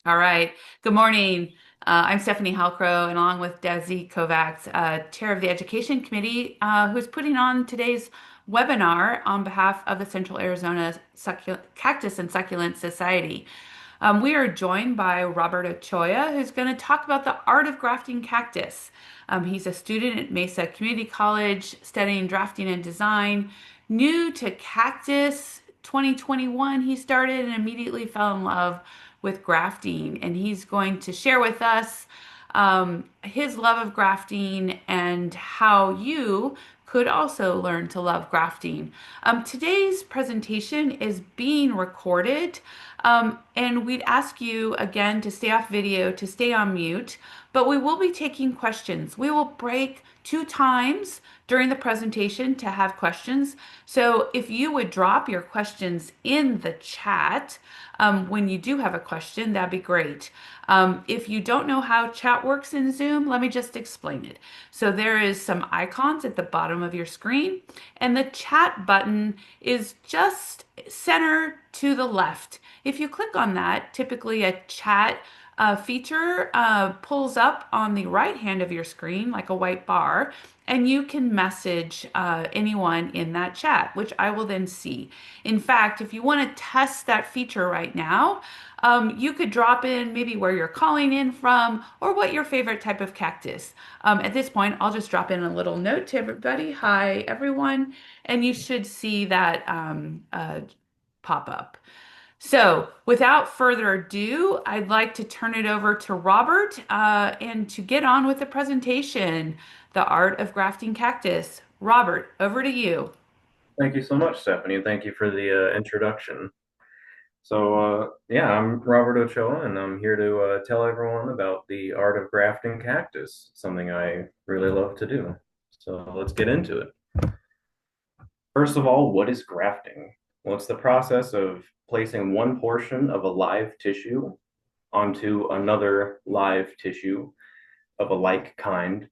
All right. Good morning. I'm Stephanie Halcrow, and along with Desi Kovacs, Chair of the Education Committee, who's putting on today's webinar on behalf of the Central Arizona Cactus and Succulent Society. We are joined by Robert Ochoa, who's going to talk about the art of grafting cactus. He's a student at Mesa Community College studying drafting and design. New to Cactus 2021, he started and immediately fell in love with grafting, and he's going to share with us his love of grafting and how you could also learn to love grafting. Today's presentation is being recorded, and we'd ask you again to stay off video, to stay on mute, but we will be taking questions. We will break 2 times during the presentation to have questions. So if you would drop your questions in the chat when you do have a question, that'd be great. If you don't know how chat works in Zoom, let me just explain it. So there is some icons at the bottom of your screen, and the chat button is just center to the left. If you click on that, typically a chat feature pulls up on the right hand of your screen like a white bar, and you can message anyone in that chat, which I will then see. In fact, if you want to test that feature right now, you could drop in maybe where you're calling in from or what your favorite type of cactus. At this point, I'll just drop in a little note to everybody. Hi, everyone. And you should see that pop up. So, without further ado, I'd like to turn it over to Robert and to get on with the presentation, The Art of Grafting Cactus. Robert, over to you. Thank you so much, Stephanie, and thank you for the introduction. Yeah, I'm Robert Ochoa, and I'm here to tell everyone about the art of grafting cactus, something I really love to do. So let's get into it. First of all, what is grafting? Well, it's the process of placing one portion of a live tissue onto another live tissue of a like kind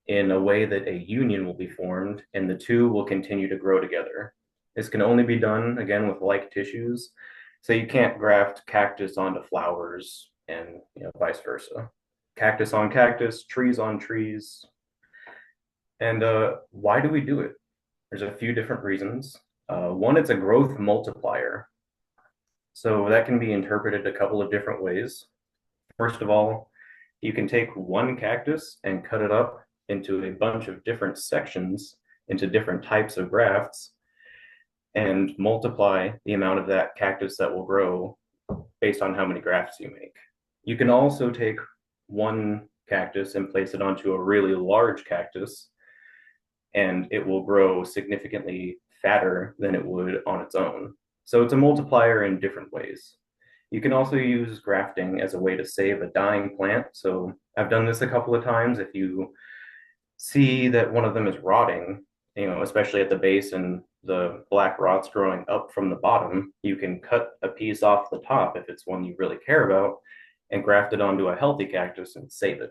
in a way that a union will be formed and the two will continue to grow together. This can only be done, again, with like tissues. So you can't graft cactus onto flowers and vice versa. Cactus on cactus, trees on trees. And why do we do it? There's a few different reasons. One, it's a growth multiplier. So that can be interpreted a couple of different ways. First of all, you can take one cactus and cut it up into a bunch of different sections into different types of grafts and multiply the amount of that cactus that will grow based on how many grafts you make. You can also take one cactus and place it onto a really large cactus, and it will grow significantly fatter than it would on its own. So it's a multiplier in different ways. You can also use grafting as a way to save a dying plant. So I've done this a couple of times. If you see that one of them is rotting, especially at the base and the black rot's growing up from the bottom, you can cut a piece off the top if it's one you really care about and graft it onto a healthy cactus and save it.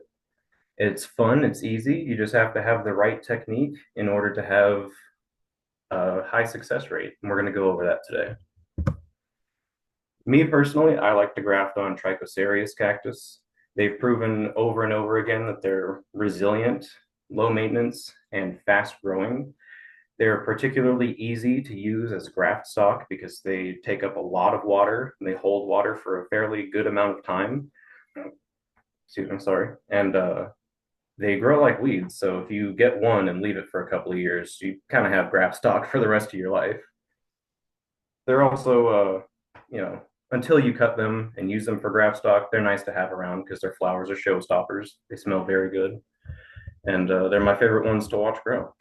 It's fun, it's easy. You just have to have the right technique in order to have a high success rate. And we're going to go over that today. Me personally, I like to graft on Trichocereus cactus. They've proven over and over again that they're resilient, low maintenance, and fast growing. They're particularly easy to use as graft stock because they take up a lot of water and they hold water for a fairly good amount of time. Excuse me, sorry. And they grow like weeds. So if you get one and leave it for a couple of years, you kind of have graft stock for the rest of your life. They're also, until you cut them and use them for graft stock, they're nice to have around because their flowers are showstoppers. They smell very good. And they're my favorite ones to watch grow.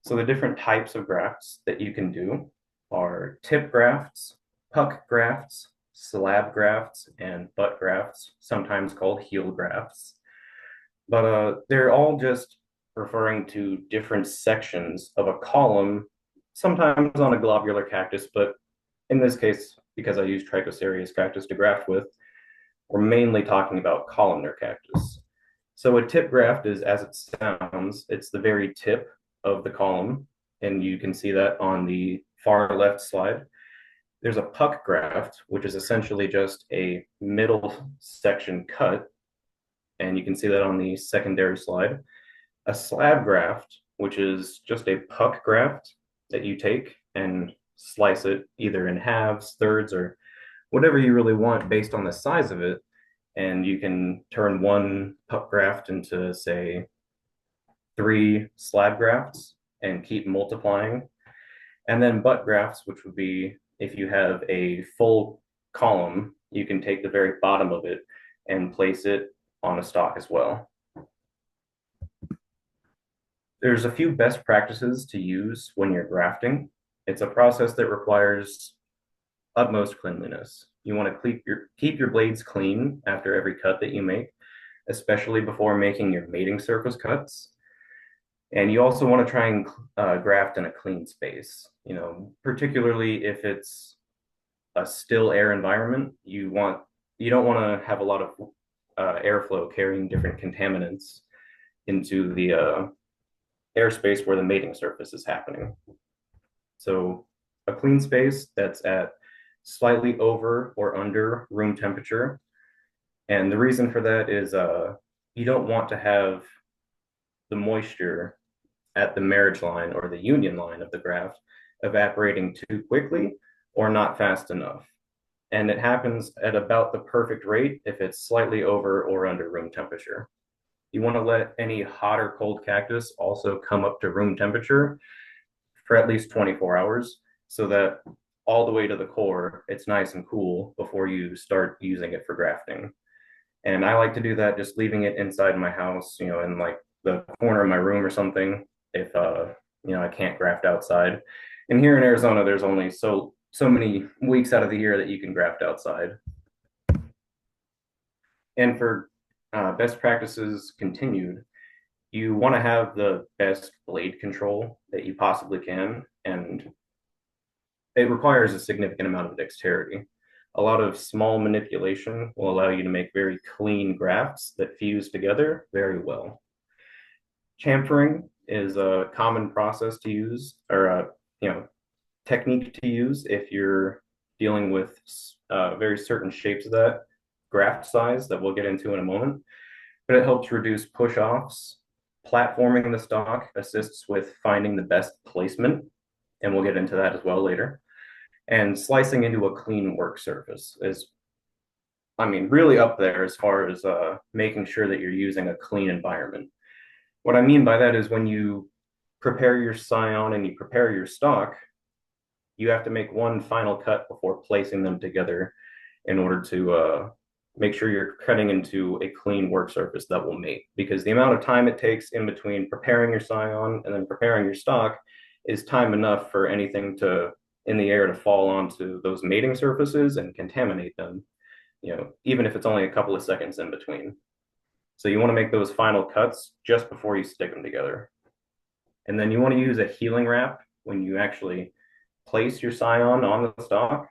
So the different types of grafts that you can do are tip grafts, puck grafts, slab grafts, and butt grafts, sometimes called heel grafts. But they're all just referring to different sections of a column, sometimes on a globular cactus, but in this case, because I use Trichocereus cactus to graft with, we're mainly talking about columnar cactus. So a tip graft is as it sounds, it's the very tip of the column, and you can see that on the far left slide. There's a puck graft, which is essentially just a middle section cut, and you can see that on the secondary slide. A slab graft, which is just a puck graft that you take and slice it either in halves, thirds, or whatever you really want based on the size of it. And you can turn one puck graft into, say, three slab grafts and keep multiplying. And then butt grafts, which would be if you have a full column, you can take the very bottom of it and place it on a stock as well. There's a few best practices to use when you're grafting. It's a process that requires utmost cleanliness. You want to keep your blades clean after every cut that you make, especially before making your mating surface cuts. And you also want to try and graft in a clean space. Particularly if it's a still air environment, you don't want to have a lot of airflow carrying different contaminants into the airspace where the mating surface is happening. So a clean space that's at slightly over or under room temperature. And the reason for that is you don't want to have the moisture at the marriage line or the union line of the graft evaporating too quickly or not fast enough. And it happens at about the perfect rate if it's slightly over or under room temperature. You want to let any hot or cold cactus also come up to room temperature for at least 24 hours so that all the way to the core, it's nice and cool before you start using it for grafting. And I like to do that just leaving it inside my house, in like the corner of my room or something if I can't graft outside. And here in Arizona, there's only so many weeks out of the year that you can graft outside. And for best practices continued, you want to have the best blade control that you possibly can, and it requires a significant amount of dexterity. A lot of small manipulation will allow you to make very clean grafts that fuse together very well. Chamfering is a common process to use, or technique to use if you're dealing with very certain shapes of that graft size that we'll get into in a moment. But it helps reduce push-offs. Platforming the stock assists with finding the best placement, and we'll get into that as well later. And slicing into a clean work surface is, really up there as far as making sure that you're using a clean environment. What I mean by that is when you prepare your scion and you prepare your stock, you have to make one final cut before placing them together in order to make sure you're cutting into a clean work surface that will mate. Because the amount of time it takes in between preparing your scion and then preparing your stock is time enough for anything in the air to fall onto those mating surfaces and contaminate them, even if it's only a couple of seconds in between. So you want to make those final cuts just before you stick them together. And then you want to use a healing wrap when you actually place your scion on the stock.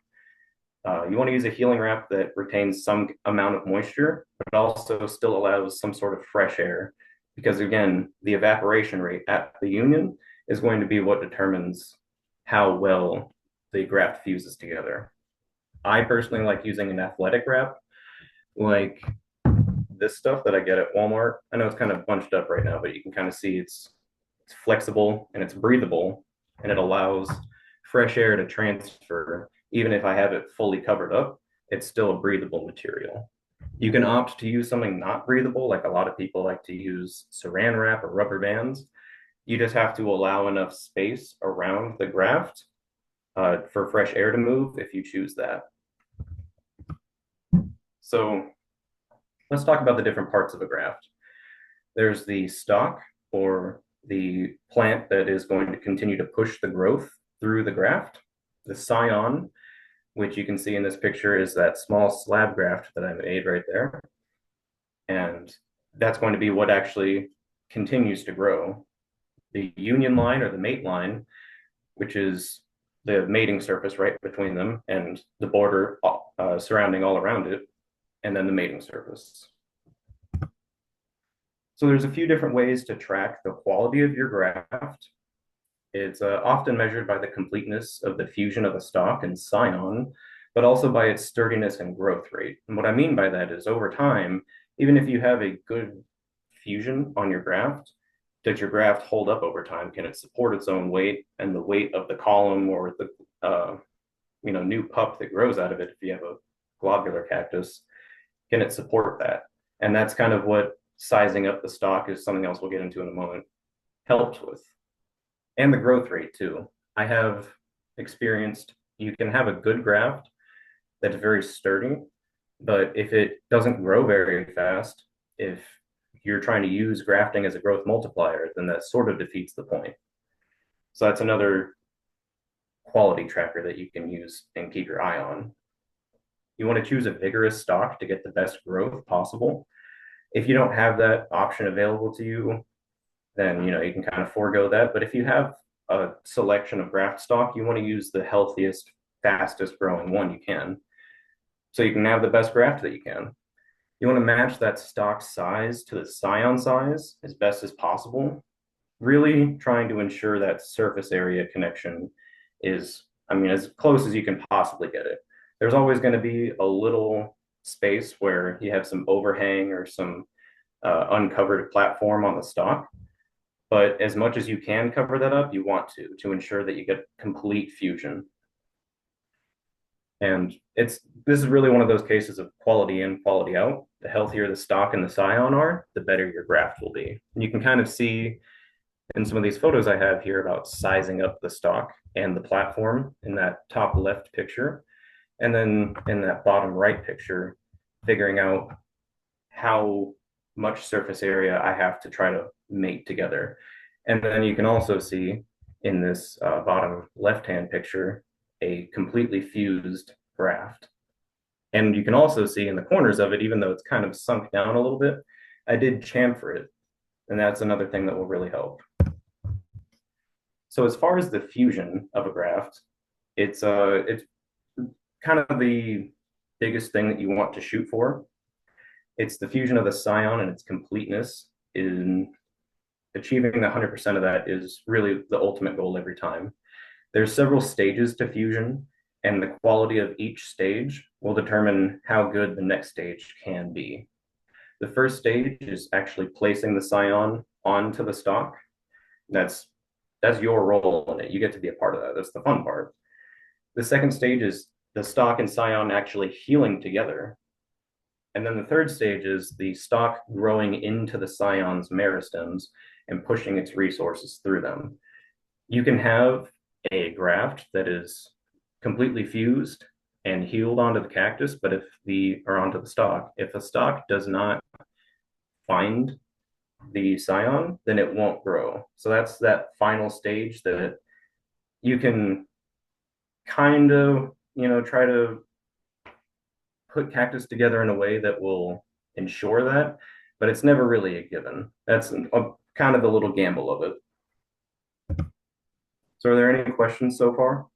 You want to use a healing wrap that retains some amount of moisture, but also still allows some sort of fresh air. Because again, the evaporation rate at the union is going to be what determines how well the graft fuses together. I personally like using an athletic wrap, like this stuff that I get at Walmart. I know it's kind of bunched up right now, but you can kind of see it's flexible and it's breathable, and it allows fresh air to transfer. Even if I have it fully covered up, it's still a breathable material. You can opt to use something not breathable, like a lot of people like to use saran wrap or rubber bands. You just have to allow enough space around the graft for fresh air to move if you choose that. So let's talk about the different parts of a graft. There's the stalk, or the plant that is going to continue to push the growth through the graft. The scion, which you can see in this picture, is that small slab graft that I made right there. And that's going to be what actually continues to grow. The union line, or the mate line, which is the mating surface right between them and the border surrounding all around it, and then the mating surface. So there's a few different ways to track the quality of your graft. It's often measured by the completeness of the fusion of the stalk and scion, but also by its sturdiness and growth rate. And what I mean by that is over time, even if you have a good fusion on your graft, does your graft hold up over time? Can it support its own weight and the weight of the column or the new pup that grows out of it if you have a globular cactus? Can it support that? And that's kind of what sizing up the stock is something else we'll get into in a moment helps with, and the growth rate too. I have experienced you can have a good graft that's very sturdy, but if it doesn't grow very fast, if you're trying to use grafting as a growth multiplier, then that sort of defeats the point. So that's another quality tracker that you can use and keep your eye on. You want to choose a vigorous stock to get the best growth possible. If you don't have that option available to you, then you can kind of forego that. But if you have a selection of graft stock, you want to use the healthiest, fastest growing one you can, so you can have the best graft that you can. You want to match that stock size to the scion size as best as possible, really trying to ensure that surface area connection is, as close as you can possibly get it. There's always going to be a little space where you have some overhang or some uncovered platform on the stock. But as much as you can cover that up, you want to ensure that you get complete fusion. And this is really one of those cases of quality in, quality out. The healthier the stock and the scion are, the better your graft will be. And you can kind of see in some of these photos I have here about sizing up the stock and the platform in that top left picture. And then in that bottom right picture, figuring out how much surface area I have to try to mate together. And then you can also see in this bottom left-hand picture, a completely fused graft. And you can also see in the corners of it, even though it's kind of sunk down a little bit, I did chamfer it. And that's another thing that will really help. So as far as the fusion of a graft, it's kind of the biggest thing that you want to shoot for. It's the fusion of the scion and its completeness. In achieving 100% of that is really the ultimate goal every time. There's several stages to fusion, and the quality of each stage will determine how good the next stage can be. The first stage is actually placing the scion onto the stock. That's your role in it. You get to be a part of that. That's the fun part. The second stage is the stock and scion actually healing together. And then the third stage is the stock growing into the scion's meristems and pushing its resources through them. You can have a graft that is completely fused and healed onto the cactus, but onto the stalk, if the stalk does not find the scion, then it won't grow. So that's that final stage that you can kind of, try to put cactus together in a way that will ensure that, but it's never really a given. That's kind of the little gamble of it. So are there any questions so far?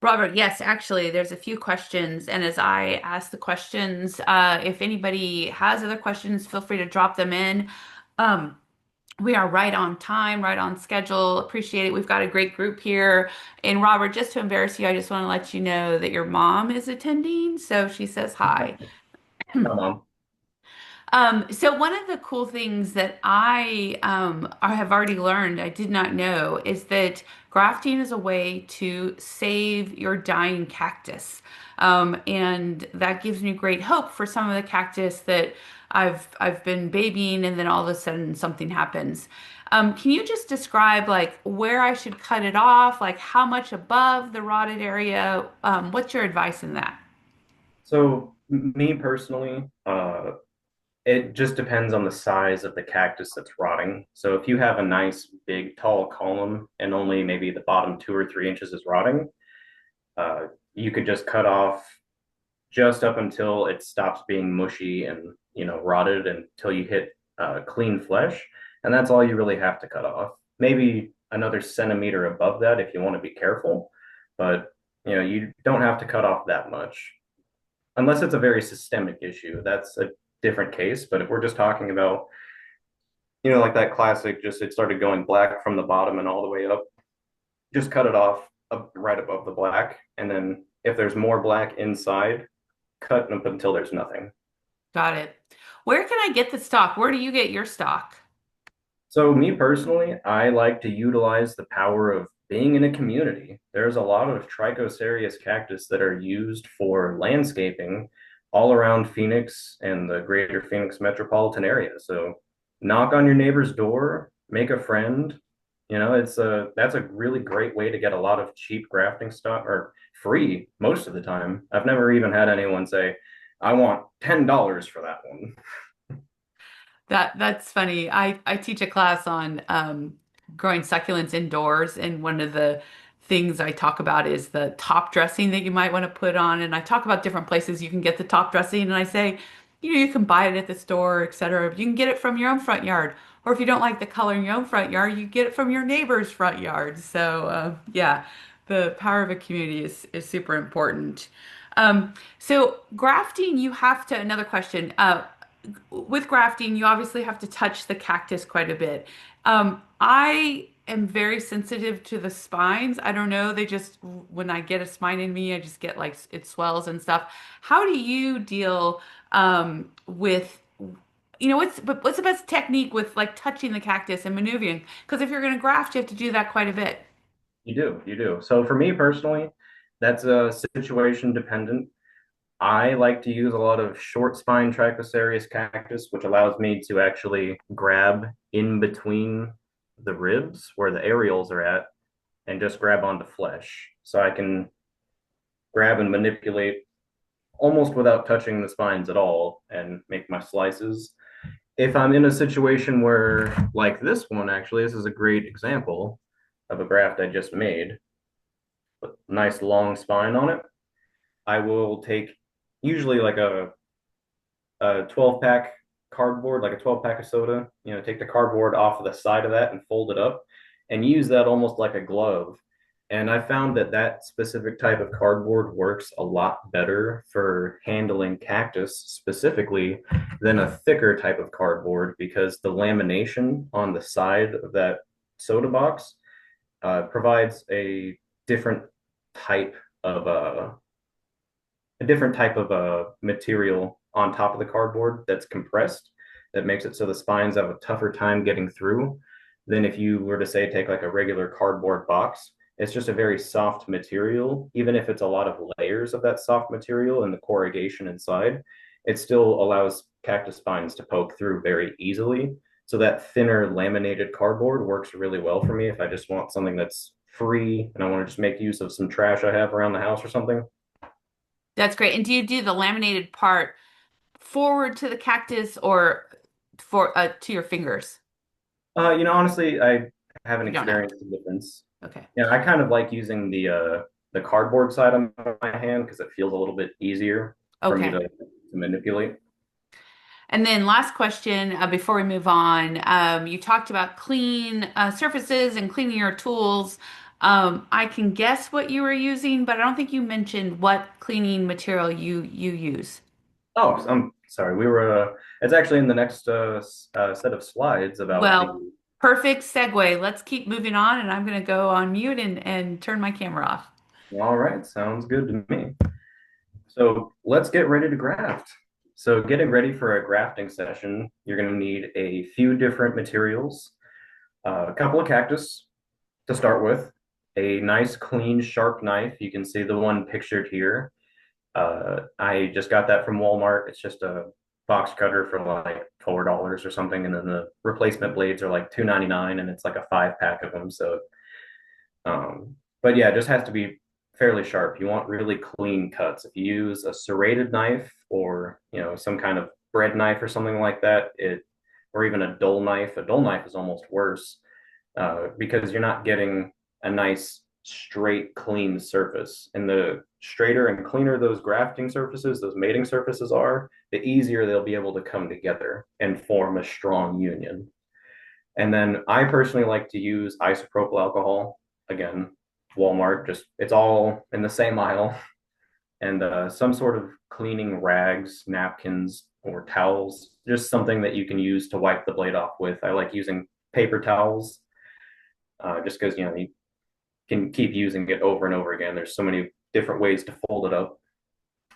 Robert, yes, actually, there's a few questions. And as I ask the questions, if anybody has other questions, feel free to drop them in. Um, we are right on time, right on schedule. Appreciate it. We've got a great group here. And Robert, just to embarrass you, I just want to let you know that your mom is attending. So she says hi. Come on. So one of the cool things that I have already learned, I did not know, is that grafting is a way to save your dying cactus. And that gives me great hope for some of the cactus that I've been babying and then all of a sudden something happens. Can you just describe like where I should cut it off, like how much above the rotted area? What's your advice in that? So me personally, it just depends on the size of the cactus that's rotting. So if you have a nice big tall column and only maybe the bottom 2 or 3 inches is rotting, you could just cut off just up until it stops being mushy and rotted until you hit clean flesh, and that's all you really have to cut off. Maybe another centimeter above that if you want to be careful, but you don't have to cut off that much unless it's a very systemic issue. That's a different case. But if we're just talking about, like that classic, just it started going black from the bottom and all the way up, just cut it off right above the black. And then if there's more black inside, cut up until there's nothing. Got it. Where can I get the stock? Where do you get your stock? So, me personally, I like to utilize the power of being in a community. There's a lot of trichocereus cactus that are used for landscaping all around Phoenix and the greater Phoenix metropolitan area. So, knock on your neighbor's door, make a friend. That's a really great way to get a lot of cheap grafting stock or free most of the time. I've never even had anyone say, I want $10 for that one. That's funny. I teach a class on growing succulents indoors, and one of the things I talk about is the top dressing that you might want to put on. And I talk about different places you can get the top dressing, and I say, you can buy it at the store, etc. You can get it from your own front yard, or if you don't like the color in your own front yard, you get it from your neighbor's front yard. So yeah, the power of a community is super important. So grafting, you have to, another question. With grafting, you obviously have to touch the cactus quite a bit. I am very sensitive to the spines. I don't know, they just, when I get a spine in me, I just get like it swells and stuff. How do you deal with, what's the best technique with like touching the cactus and maneuvering? Because if you're going to graft, you have to do that quite a bit. You do. So for me personally, that's a situation dependent. I like to use a lot of short spine trichocereus cactus, which allows me to actually grab in between the ribs where the areoles are at and just grab onto flesh. So I can grab and manipulate almost without touching the spines at all and make my slices. If I'm in a situation where, like this one, actually, this is a great example of a graft I just made, nice long spine on it. I will take usually like a 12 pack cardboard, like a 12 pack of soda, take the cardboard off of the side of that and fold it up and use that almost like a glove. And I found that that specific type of cardboard works a lot better for handling cactus specifically than a thicker type of cardboard because the lamination on the side of that soda box provides different type of a different type of material on top of the cardboard that's compressed that makes it so the spines have a tougher time getting through than if you were to say take like a regular cardboard box. It's just a very soft material. Even if it's a lot of layers of that soft material and the corrugation inside, it still allows cactus spines to poke through very easily. So that thinner laminated cardboard works really well for me if I just want something that's free and I want to just make use of some trash I have around the house or something. That's great. And do you do the laminated part forward to the cactus or for to your fingers? Honestly, I haven't You don't know. experienced the difference. Okay. Yeah, I kind of like using the cardboard side on my hand because it feels a little bit easier for me Okay. to manipulate. And then last question before we move on. You talked about clean surfaces and cleaning your tools. I can guess what you were using, but I don't think you mentioned what cleaning material you use. Oh, I'm sorry. It's actually in the next set of slides about the. Well, perfect segue. Let's keep moving on, and I'm going to go on mute and turn my camera off. All right, sounds good to me. So let's get ready to graft. So getting ready for a grafting session, you're going to need a few different materials, a couple of cactus to start with, a nice clean sharp knife. You can see the one pictured here. I just got that from Walmart. It's just a box cutter for like $4 or something, and then the replacement blades are like $2.99, and it's like a 5 pack of them. So, but yeah, it just has to be fairly sharp. You want really clean cuts. If you use a serrated knife or some kind of bread knife or something like that, or even a dull knife. A dull knife is almost worse because you're not getting a nice straight clean surface. And the straighter and cleaner those grafting surfaces, those mating surfaces are, the easier they'll be able to come together and form a strong union. And then I personally like to use isopropyl alcohol. Again, Walmart, just it's all in the same aisle. And some sort of cleaning rags, napkins, or towels, just something that you can use to wipe the blade off with. I like using paper towels, just because you can keep using it over and over again. There's so many different ways to fold it up.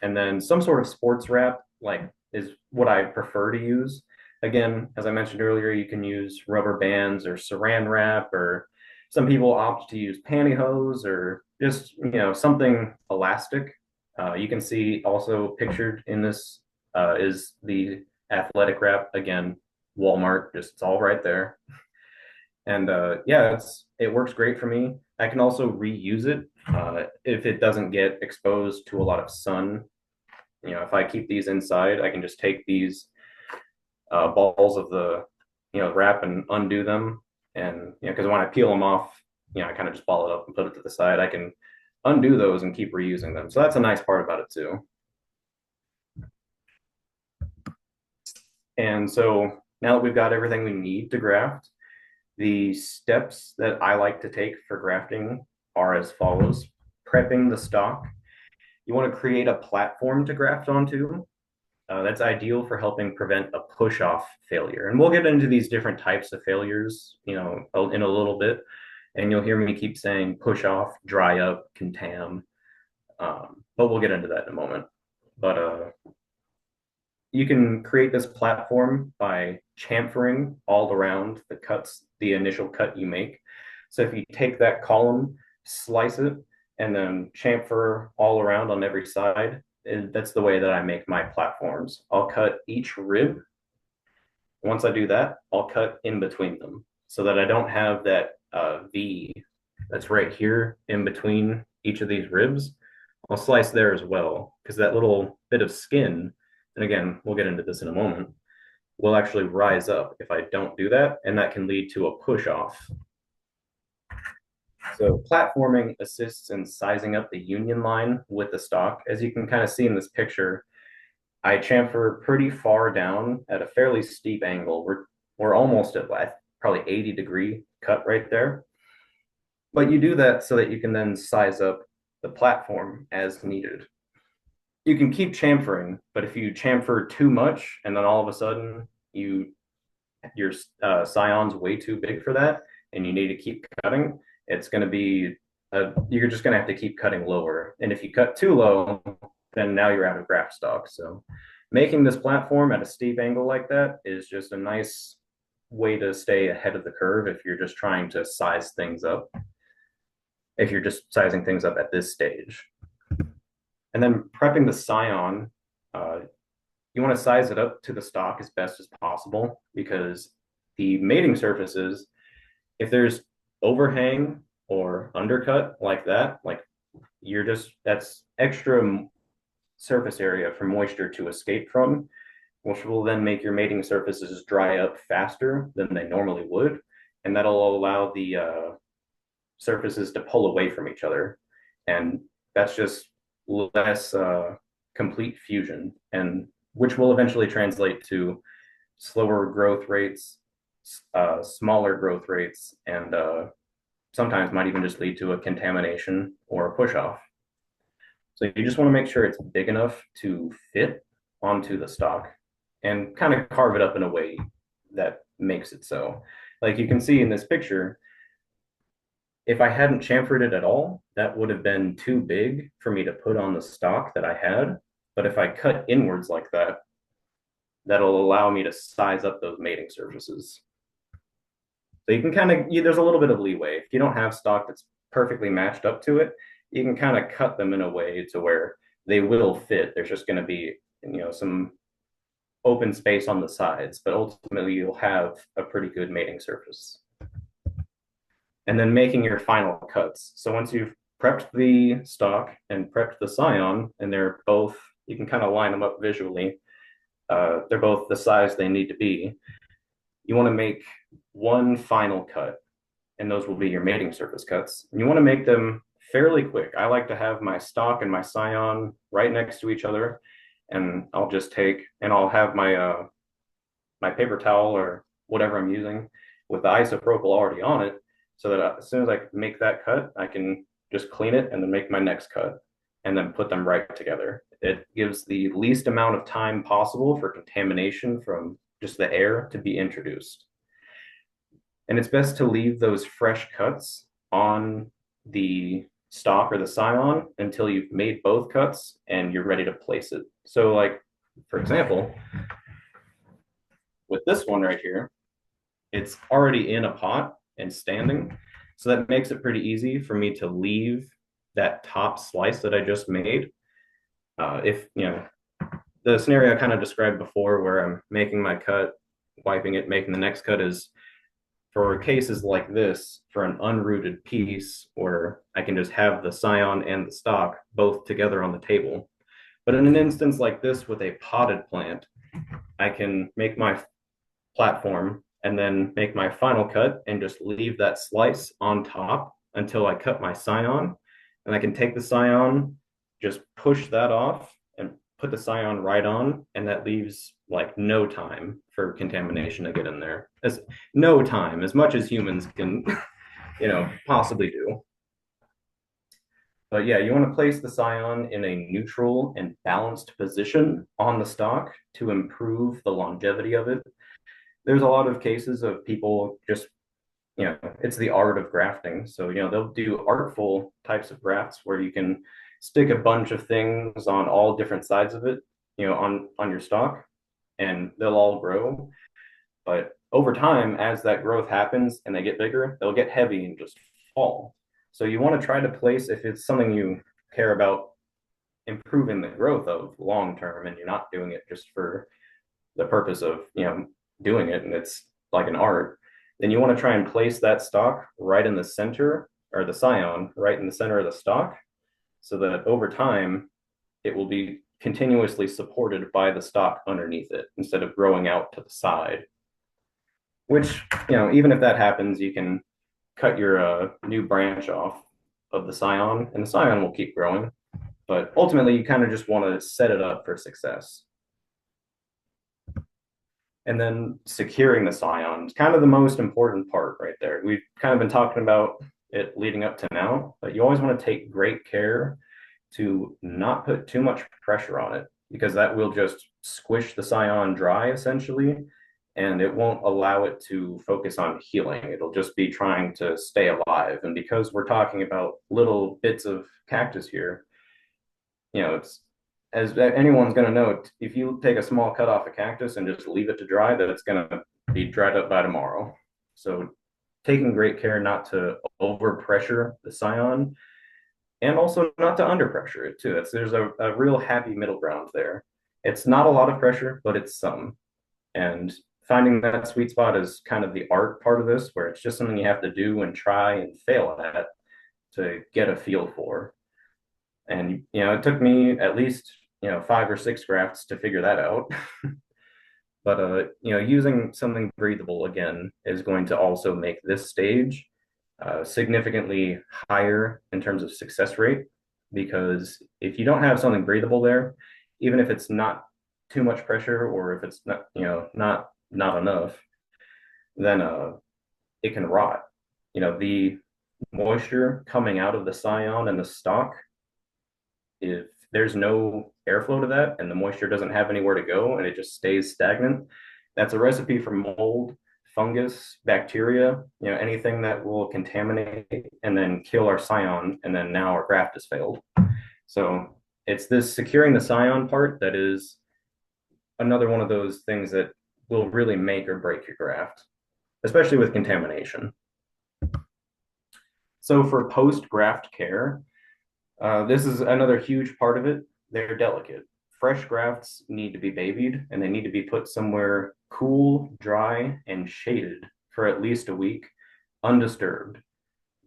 And then some sort of sports wrap, like, is what I prefer to use. Again, as I mentioned earlier, you can use rubber bands or saran wrap, or some people opt to use pantyhose or just, something elastic. You can see also pictured in this is the athletic wrap. Again, Walmart, just it's all right there. And yeah, it works great for me. I can also reuse it if it doesn't get exposed to a lot of sun. If I keep these inside, I can just take these balls of the wrap and undo them, and because when I peel them off, I kind of just ball it up and put it to the side. I can undo those and keep reusing them. So that's a nice part about it too. And so now that we've got everything we need to graft, the steps that I like to take for grafting are as follows. Prepping the stock. You want to create a platform to graft onto. That's ideal for helping prevent a push-off failure. And we'll get into these different types of failures, in a little bit. And you'll hear me keep saying push off, dry up, contam. But we'll get into that in a moment. But you can create this platform by chamfering all around the initial cut you make. So if you take that column, slice it, and then chamfer all around on every side, and that's the way that I make my platforms. I'll cut each rib. Once I do that, I'll cut in between them so that I don't have that V that's right here in between each of these ribs. I'll slice there as well because that little bit of skin, and again, we'll get into this in a moment, will actually rise up if I don't do that, and that can lead to a push off. So platforming assists in sizing up the union line with the stock. As you can kind of see in this picture, I chamfer pretty far down at a fairly steep angle. We're almost at probably 80-degree cut right there. But you do that so that you can then size up the platform as needed. You can keep chamfering, but if you chamfer too much and then all of a sudden your scion's way too big for that and you need to keep cutting, it's going to be you're just going to have to keep cutting lower. And if you cut too low, then now you're out of graft stock. So making this platform at a steep angle like that is just a nice way to stay ahead of the curve if you're just trying to size things up, if you're just sizing things up at this stage. And then prepping the scion, you want to size it up to the stock as best as possible because the mating surfaces, if there's overhang or undercut like that, like that's extra surface area for moisture to escape from, which will then make your mating surfaces dry up faster than they normally would. And that'll allow the surfaces to pull away from each other. And that's just less complete fusion, and which will eventually translate to slower growth rates, smaller growth rates, and sometimes might even just lead to a contamination or a push off. So you just want to make sure it's big enough to fit onto the stock and kind of carve it up in a way that makes it so. Like you can see in this picture, if I hadn't chamfered it at all, that would have been too big for me to put on the stock that I had. But if I cut inwards like that, that'll allow me to size up those mating surfaces. So you can there's a little bit of leeway. If you don't have stock that's perfectly matched up to it, you can kind of cut them in a way to where they will fit. There's just going to be, some open space on the sides, but ultimately you'll have a pretty good mating surface. And then making your final cuts. So once you've prepped the stock and prepped the scion, and they're both, you can kind of line them up visually. They're both the size they need to be. You want to make one final cut, and those will be your mating surface cuts. And you want to make them fairly quick. I like to have my stock and my scion right next to each other, and I'll just I'll have my my paper towel or whatever I'm using with the isopropyl already on it, so that as soon as I make that cut, I can just clean it and then make my next cut and then put them right together. It gives the least amount of time possible for contamination from just the air to be introduced. And it's best to leave those fresh cuts on the stock or the scion until you've made both cuts and you're ready to place it. So, like, for example, with this one right here, it's already in a pot and standing. So that makes it pretty easy for me to leave that top slice that I just made. If, the scenario I kind of described before where I'm making my cut, wiping it, making the next cut is for cases like this, for an unrooted piece where I can just have the scion and the stock both together on the table. But in an instance like this with a potted plant, I can make my platform and then make my final cut and just leave that slice on top until I cut my scion. And I can take the scion, just push that off and put the scion right on. And that leaves like no time for contamination to get in there. As no time, as much as humans can, possibly do. But yeah, you want to place the scion in a neutral and balanced position on the stock to improve the longevity of it. There's a lot of cases of people just, it's the art of grafting. So, they'll do artful types of grafts where you can stick a bunch of things on all different sides of it, on your stock, and they'll all grow. But over time, as that growth happens and they get bigger, they'll get heavy and just fall. So you want to try to place, if it's something you care about improving the growth of long term and you're not doing it just for the purpose of, doing it and it's like an art, then you want to try and place that stock right in the center, or the scion right in the center of the stock, so that over time it will be continuously supported by the stock underneath it instead of growing out to the side. Which, even if that happens, you can cut your new branch off of the scion and the scion will keep growing. But ultimately, you kind of just want to set it up for success. And then securing the scion is kind of the most important part right there. We've kind of been talking about it leading up to now, but you always want to take great care to not put too much pressure on it, because that will just squish the scion dry essentially, and it won't allow it to focus on healing. It'll just be trying to stay alive. And because we're talking about little bits of cactus here, it's, as anyone's going to know, if you take a small cut off a cactus and just leave it to dry, that it's going to be dried up by tomorrow. So taking great care not to overpressure the scion and also not to underpressure it too. There's a real happy middle ground there. It's not a lot of pressure, but it's some. And finding that sweet spot is kind of the art part of this, where it's just something you have to do and try and fail at to get a feel for. And it took me at least 5 or 6 grafts to figure that out. But using something breathable again is going to also make this stage significantly higher in terms of success rate, because if you don't have something breathable there, even if it's not too much pressure or if it's not enough, then it can rot. The moisture coming out of the scion and the stalk, if there's no airflow to that and the moisture doesn't have anywhere to go and it just stays stagnant, that's a recipe for mold, fungus, bacteria, anything that will contaminate and then kill our scion, and then now our graft has failed. So it's this securing the scion part that is another one of those things that will really make or break your graft, especially with contamination. So for post-graft care, this is another huge part of it. They're delicate. Fresh grafts need to be babied and they need to be put somewhere cool, dry, and shaded for at least a week, undisturbed.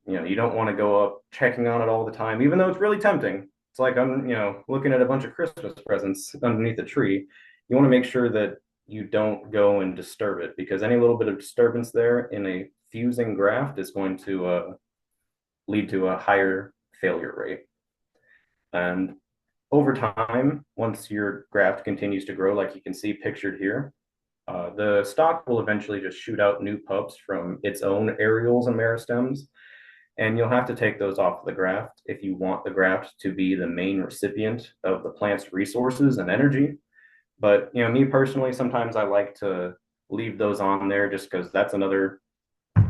You don't want to go up checking on it all the time, even though it's really tempting. It's like I'm, looking at a bunch of Christmas presents underneath the tree. You want to make sure that you don't go and disturb it, because any little bit of disturbance there in a fusing graft is going to lead to a higher failure rate. And over time, once your graft continues to grow, like you can see pictured here, the stock will eventually just shoot out new pups from its own areoles and meristems. And you'll have to take those off the graft if you want the graft to be the main recipient of the plant's resources and energy. But me personally, sometimes I like to leave those on there just because that's another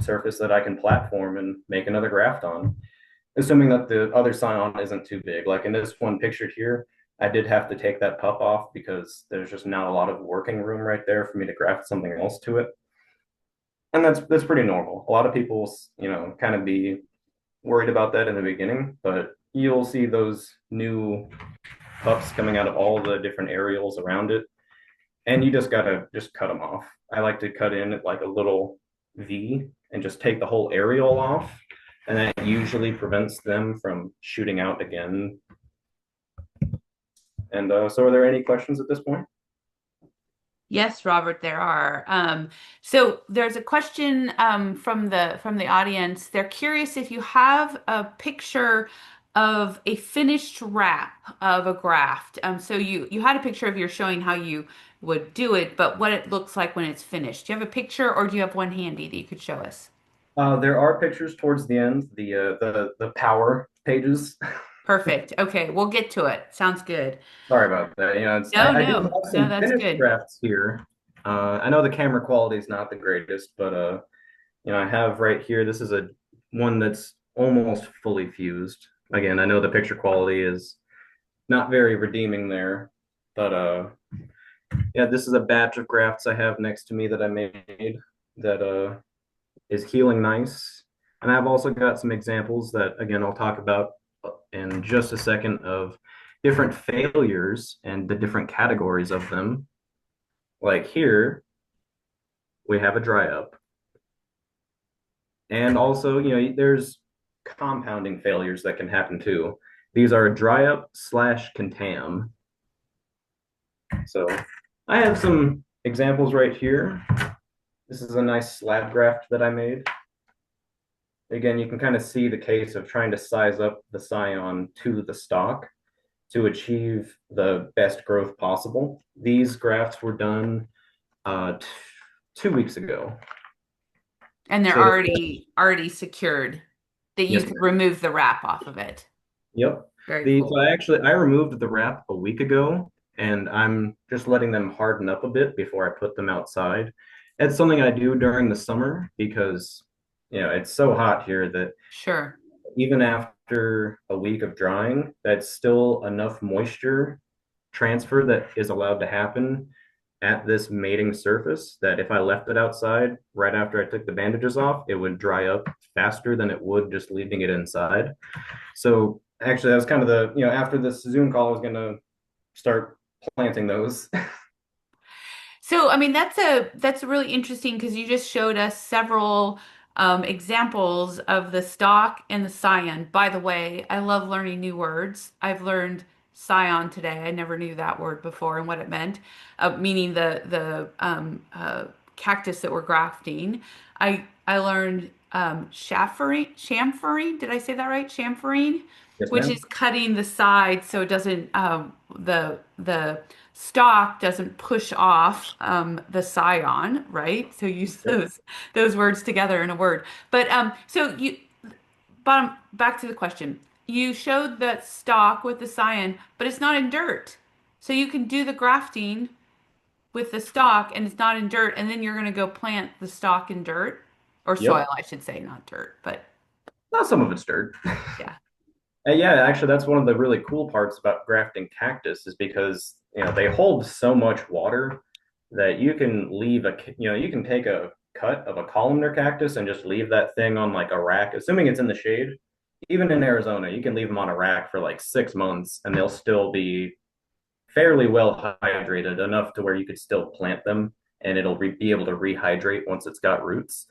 surface that I can platform and make another graft on, assuming that the other scion isn't too big. Like in this one pictured here, I did have to take that pup off because there's just not a lot of working room right there for me to graft something else to it. And that's pretty normal. A lot of people, kind of be worried about that in the beginning, but you'll see those new pups coming out of all the different areoles around it, and you just gotta just cut them off. I like to cut in like a little V and just take the whole areole off, and that usually prevents them from shooting out again. And so, are there any questions at this point? Yes, Robert, there are. So there's a question from the audience. They're curious if you have a picture of a finished wrap of a graft. So you had a picture of you showing how you would do it, but what it looks like when it's finished. Do you have a picture, or do you have one handy that you could show us? There are pictures towards the end, the power pages. Perfect. Okay, we'll get to it. Sounds good. Sorry about that. No, I do have no, some that's finished good. drafts here. I know the camera quality is not the greatest, but I have right here. This is a one that's almost fully fused. Again, I know the picture quality is not very redeeming there, but yeah, this is a batch of grafts I have next to me that I made that is healing nice. And I've also got some examples that, again, I'll talk about in just a second of different failures and the different categories of them. Like here, we have a dry up. And also, there's compounding failures that can happen too. These are dry up slash contam. So I have some examples right here. This is a nice slab graft that I made. Again, you can kind of see the case of trying to size up the scion to the stock to achieve the best growth possible. These grafts were done 2 weeks ago. And they're So, already secured that you yes, could ma'am. remove the wrap off of it. Yep. Very The cool. so I removed the wrap a week ago, and I'm just letting them harden up a bit before I put them outside. It's something I do during the summer because it's so hot here that Sure. even after a week of drying, that's still enough moisture transfer that is allowed to happen at this mating surface that if I left it outside right after I took the bandages off, it would dry up faster than it would just leaving it inside. So actually, that was kind of after this Zoom call, I was going to start planting those. So, I mean, that's really interesting because you just showed us several examples of the stock and the scion. By the way, I love learning new words. I've learned scion today. I never knew that word before and what it meant, meaning the cactus that we're grafting. I learned chamfering. Did I say that right? Chamfering, Yes, which ma'am. is cutting the side so it doesn't the stalk doesn't push off the scion, right? So use Yep. those words together in a word. But so you bottom back to the question. You showed that stalk with the scion, but it's not in dirt. So you can do the grafting with the stalk and it's not in dirt, and then you're going to go plant the stalk in dirt or soil, Yep. I should say, not dirt, but Not some of it's dirt. yeah. Yeah, actually, that's one of the really cool parts about grafting cactus is because they hold so much water that you can leave you can take a cut of a columnar cactus and just leave that thing on like a rack, assuming it's in the shade. Even in Arizona, you can leave them on a rack for like 6 months and they'll still be fairly well hydrated enough to where you could still plant them and it'll be able to rehydrate once it's got roots.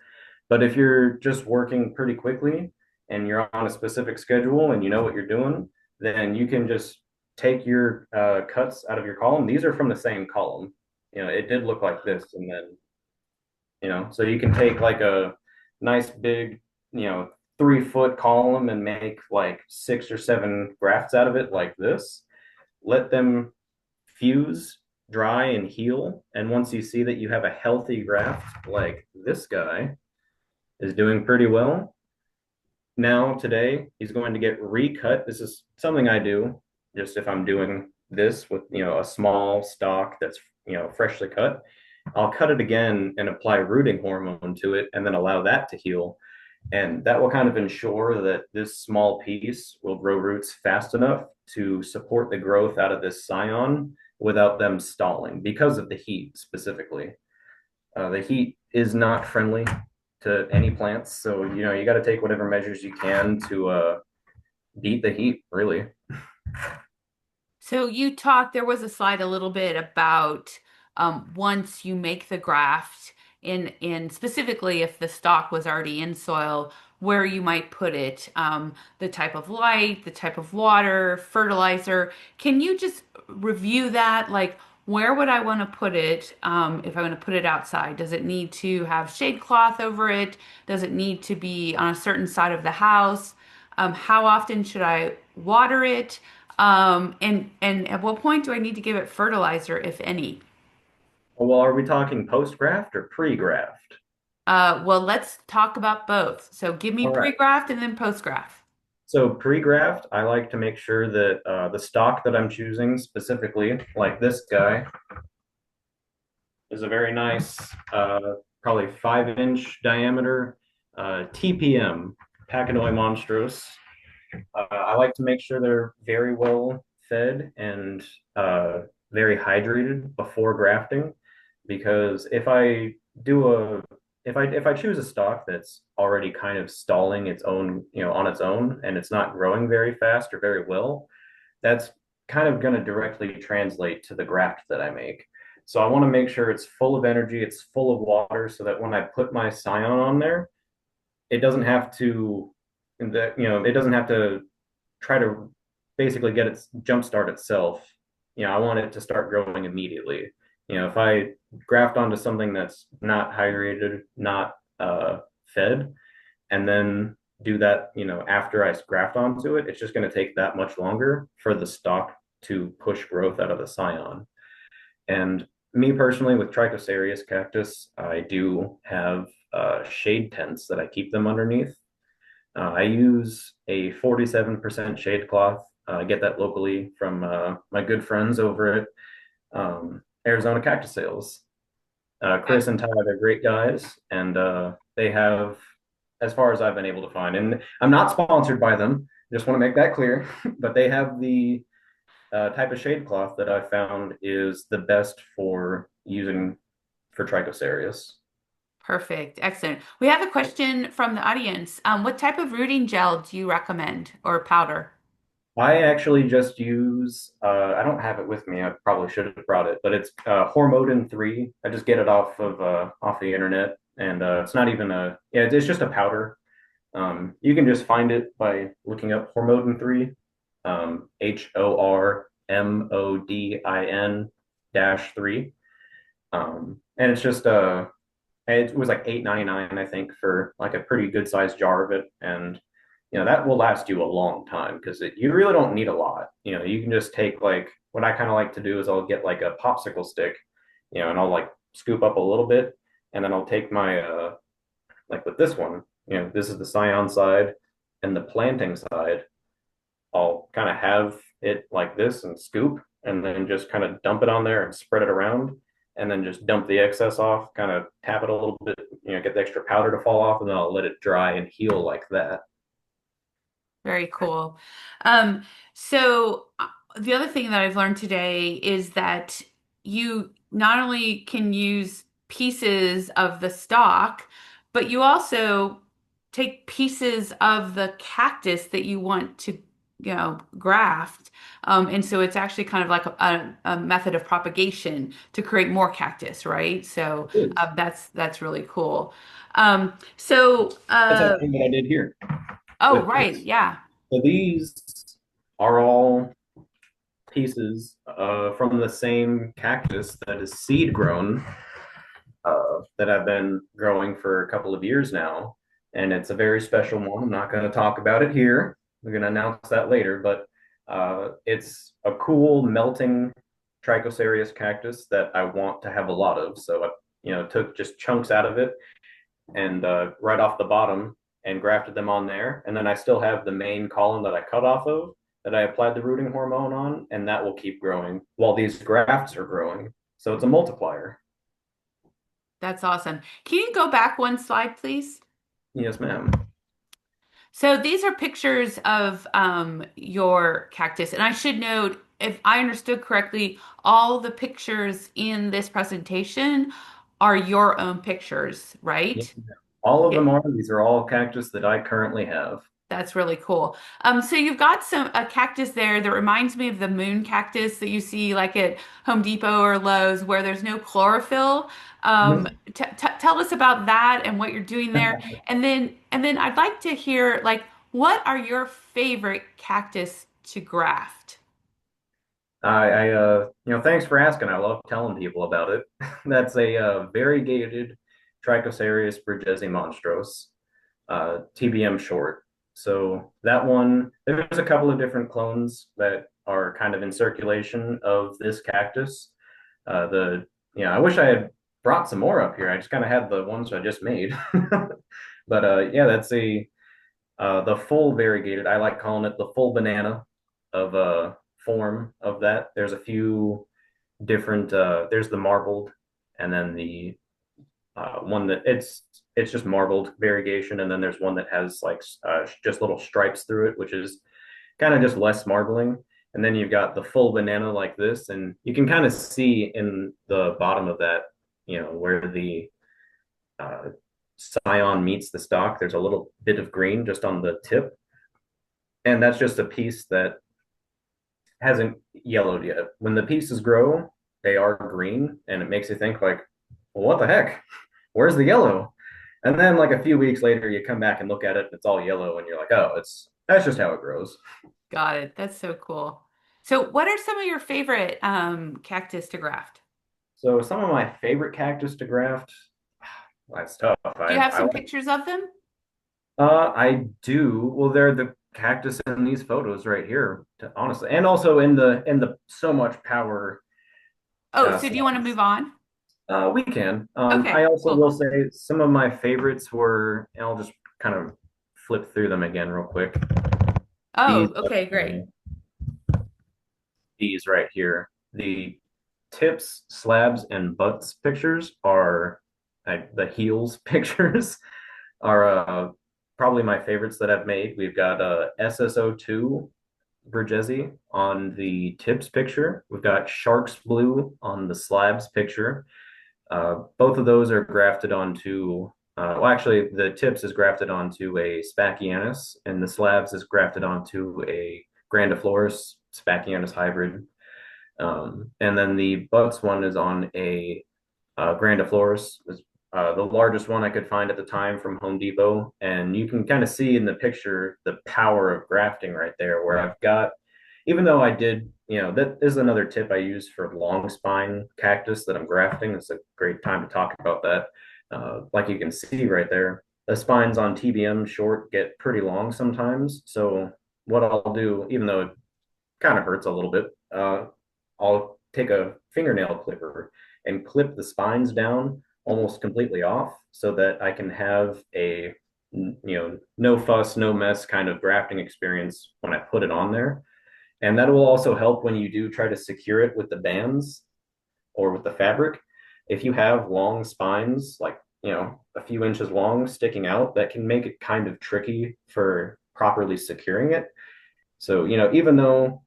But if you're just working pretty quickly and you're on a specific schedule and you know what you're doing, then you can just take your cuts out of your column. These are from the same column. It did look like this, and then so you can take like a nice big, 3 foot column and make like 6 or 7 grafts out of it like this. Let them fuse, dry, and heal. And once you see that you have a healthy graft like this guy is doing pretty well, now today he's going to get recut. This is something I do just if I'm doing this with a small stalk that's freshly cut. I'll cut it again and apply rooting hormone to it and then allow that to heal. And that will kind of ensure that this small piece will grow roots fast enough to support the growth out of this scion without them stalling because of the heat specifically. The heat is not friendly to any plants, so you got to take whatever measures you can to beat the heat, really. So there was a slide a little bit about once you make the graft in specifically if the stock was already in soil, where you might put it, the type of light, the type of water, fertilizer. Can you just review that? Like, where would I want to put it if I want to put it outside? Does it need to have shade cloth over it? Does it need to be on a certain side of the house? How often should I water it? And at what point do I need to give it fertilizer, if any? Well, are we talking post graft or pre graft? Well, let's talk about both. So give me All right. pre-graft and then post-graft. So pre-graft, I like to make sure that the stock that I'm choosing specifically, like this guy, is a very nice, probably 5-inch diameter TPM, Pachynoe monstrose. I like to make sure they're very well fed and very hydrated before grafting, because if I choose a stock that's already kind of stalling its own, on its own, and it's not growing very fast or very well, that's kind of going to directly translate to the graft that I make. So I want to make sure it's full of energy, it's full of water, so that when I put my scion on there, it doesn't have to, it doesn't have to try to basically get its jumpstart itself. I want it to start growing immediately. If I graft onto something that's not hydrated, not fed, and then do that, after I graft onto it, it's just going to take that much longer for the stalk to push growth out of the scion. And me personally, with Trichocereus cactus, I do have shade tents that I keep them underneath. I use a 47% shade cloth. I get that locally from my good friends over at Arizona Cactus Sales. Chris and Ty, they're great guys, and they have, as far as I've been able to find, and I'm not sponsored by them, just want to make that clear, but they have the type of shade cloth that I found is the best for using for Trichocereus. Perfect. Excellent. We have a question from the audience. What type of rooting gel do you recommend or powder? I actually just use, I don't have it with me. I probably should have brought it, but it's Hormodin 3. I just get it off the internet, and it's not even yeah, it's just a powder. You can just find it by looking up Hormodin 3, HORMODIN dash 3. And it's just it was like 8.99, I think, for like a pretty good sized jar of it, and that will last you a long time because you really don't need a lot. You can just take, like, what I kind of like to do is I'll get like a popsicle stick, and I'll like scoop up a little bit, and then I'll take my like with this one, this is the scion side, and the planting side, I'll kind of have it like this and scoop, and then just kind of dump it on there and spread it around, and then just dump the excess off, kind of tap it a little bit, get the extra powder to fall off, and then I'll let it dry and heal like that. Very cool. Um, so the other thing that I've learned today is that you not only can use pieces of the stalk, but you also take pieces of the cactus that you want to, graft. And so it's actually kind of like a method of propagation to create more cactus, right? So It is. that's really cool. Um, so, That's uh, actually what I did here oh, with right, this. yeah. So these are all pieces from the same cactus that is seed grown, that I've been growing for a couple of years now. And it's a very special one. I'm not going to talk about it here. We're going to announce that later, but it's a cool melting Trichocereus cactus that I want to have a lot of. So I, took just chunks out of it, and right off the bottom, and grafted them on there. And then I still have the main column that I cut off of that I applied the rooting hormone on, and that will keep growing while these grafts are growing. So it's a multiplier. That's awesome. Can you go back one slide, please? Yes, ma'am. So these are pictures of your cactus. And I should note, if I understood correctly, all the pictures in this presentation are your own pictures, Yes, right? ma'am. All of Yeah. them are. These are all cactus that I currently have. That's really cool. So you've got a cactus there that reminds me of the moon cactus that you see like at Home Depot or Lowe's, where there's no chlorophyll. Tell us about that and what you're doing there, and then I'd like to hear like what are your favorite cactus to graft? Thanks for asking. I love telling people about it. That's a variegated Trichocereus burgesi monstros, TBM short. So that one, there's a couple of different clones that are kind of in circulation of this cactus. The I wish I had brought some more up here. I just kind of had the ones I just made, but yeah, that's a the full variegated. I like calling it the full banana of form of that. There's a few different. There's the marbled, and then the one that it's just marbled variegation, and then there's one that has like just little stripes through it, which is kind of just less marbling. And then you've got the full banana like this, and you can kind of see in the bottom of that, where the uh, scion meets the stalk. There's a little bit of green just on the tip, and that's just a piece that hasn't yellowed yet. When the pieces grow, they are green, and it makes you think like, well, what the heck? Where's the yellow? And then like a few weeks later, you come back and look at it, and it's all yellow, and you're like, oh, that's just how it grows. Got it. That's so cool. So, what are some of your favorite cactus to graft? So some of my favorite cactus to graft, that's tough. Do you have I some like pictures of them? I do. Well, they're the cactus in these photos right here, honestly, and also in the so much power Oh, so do you want to slides. move on? We can. I Okay, also will cool. say some of my favorites were, and I'll just kind of flip through them again real quick. These Oh, okay, great. these right here, the tips, slabs, and butts pictures are the heels pictures are probably my favorites that I've made. We've got SSO2 Bergesi on the tips picture. We've got Sharks Blue on the slabs picture. Both of those are grafted onto, well, actually, the tips is grafted onto a Spacianus, and the slabs is grafted onto a Grandiflorus Spacianus hybrid. And then the butts one is on a Grandiflorus, the largest one I could find at the time from Home Depot. And you can kind of see in the picture the power of grafting right there, where I've got, even though I did, that is another tip I use for long spine cactus that I'm grafting. It's a great time to talk about that. Like you can see right there, the spines on TBM short get pretty long sometimes. So what I'll do, even though it kind of hurts a little bit, I'll take a fingernail clipper and clip the spines down almost completely off so that I can have a no fuss, no mess kind of grafting experience when I put it on there. And that will also help when you do try to secure it with the bands or with the fabric. If you have long spines, like, a few inches long sticking out, that can make it kind of tricky for properly securing it. So, even though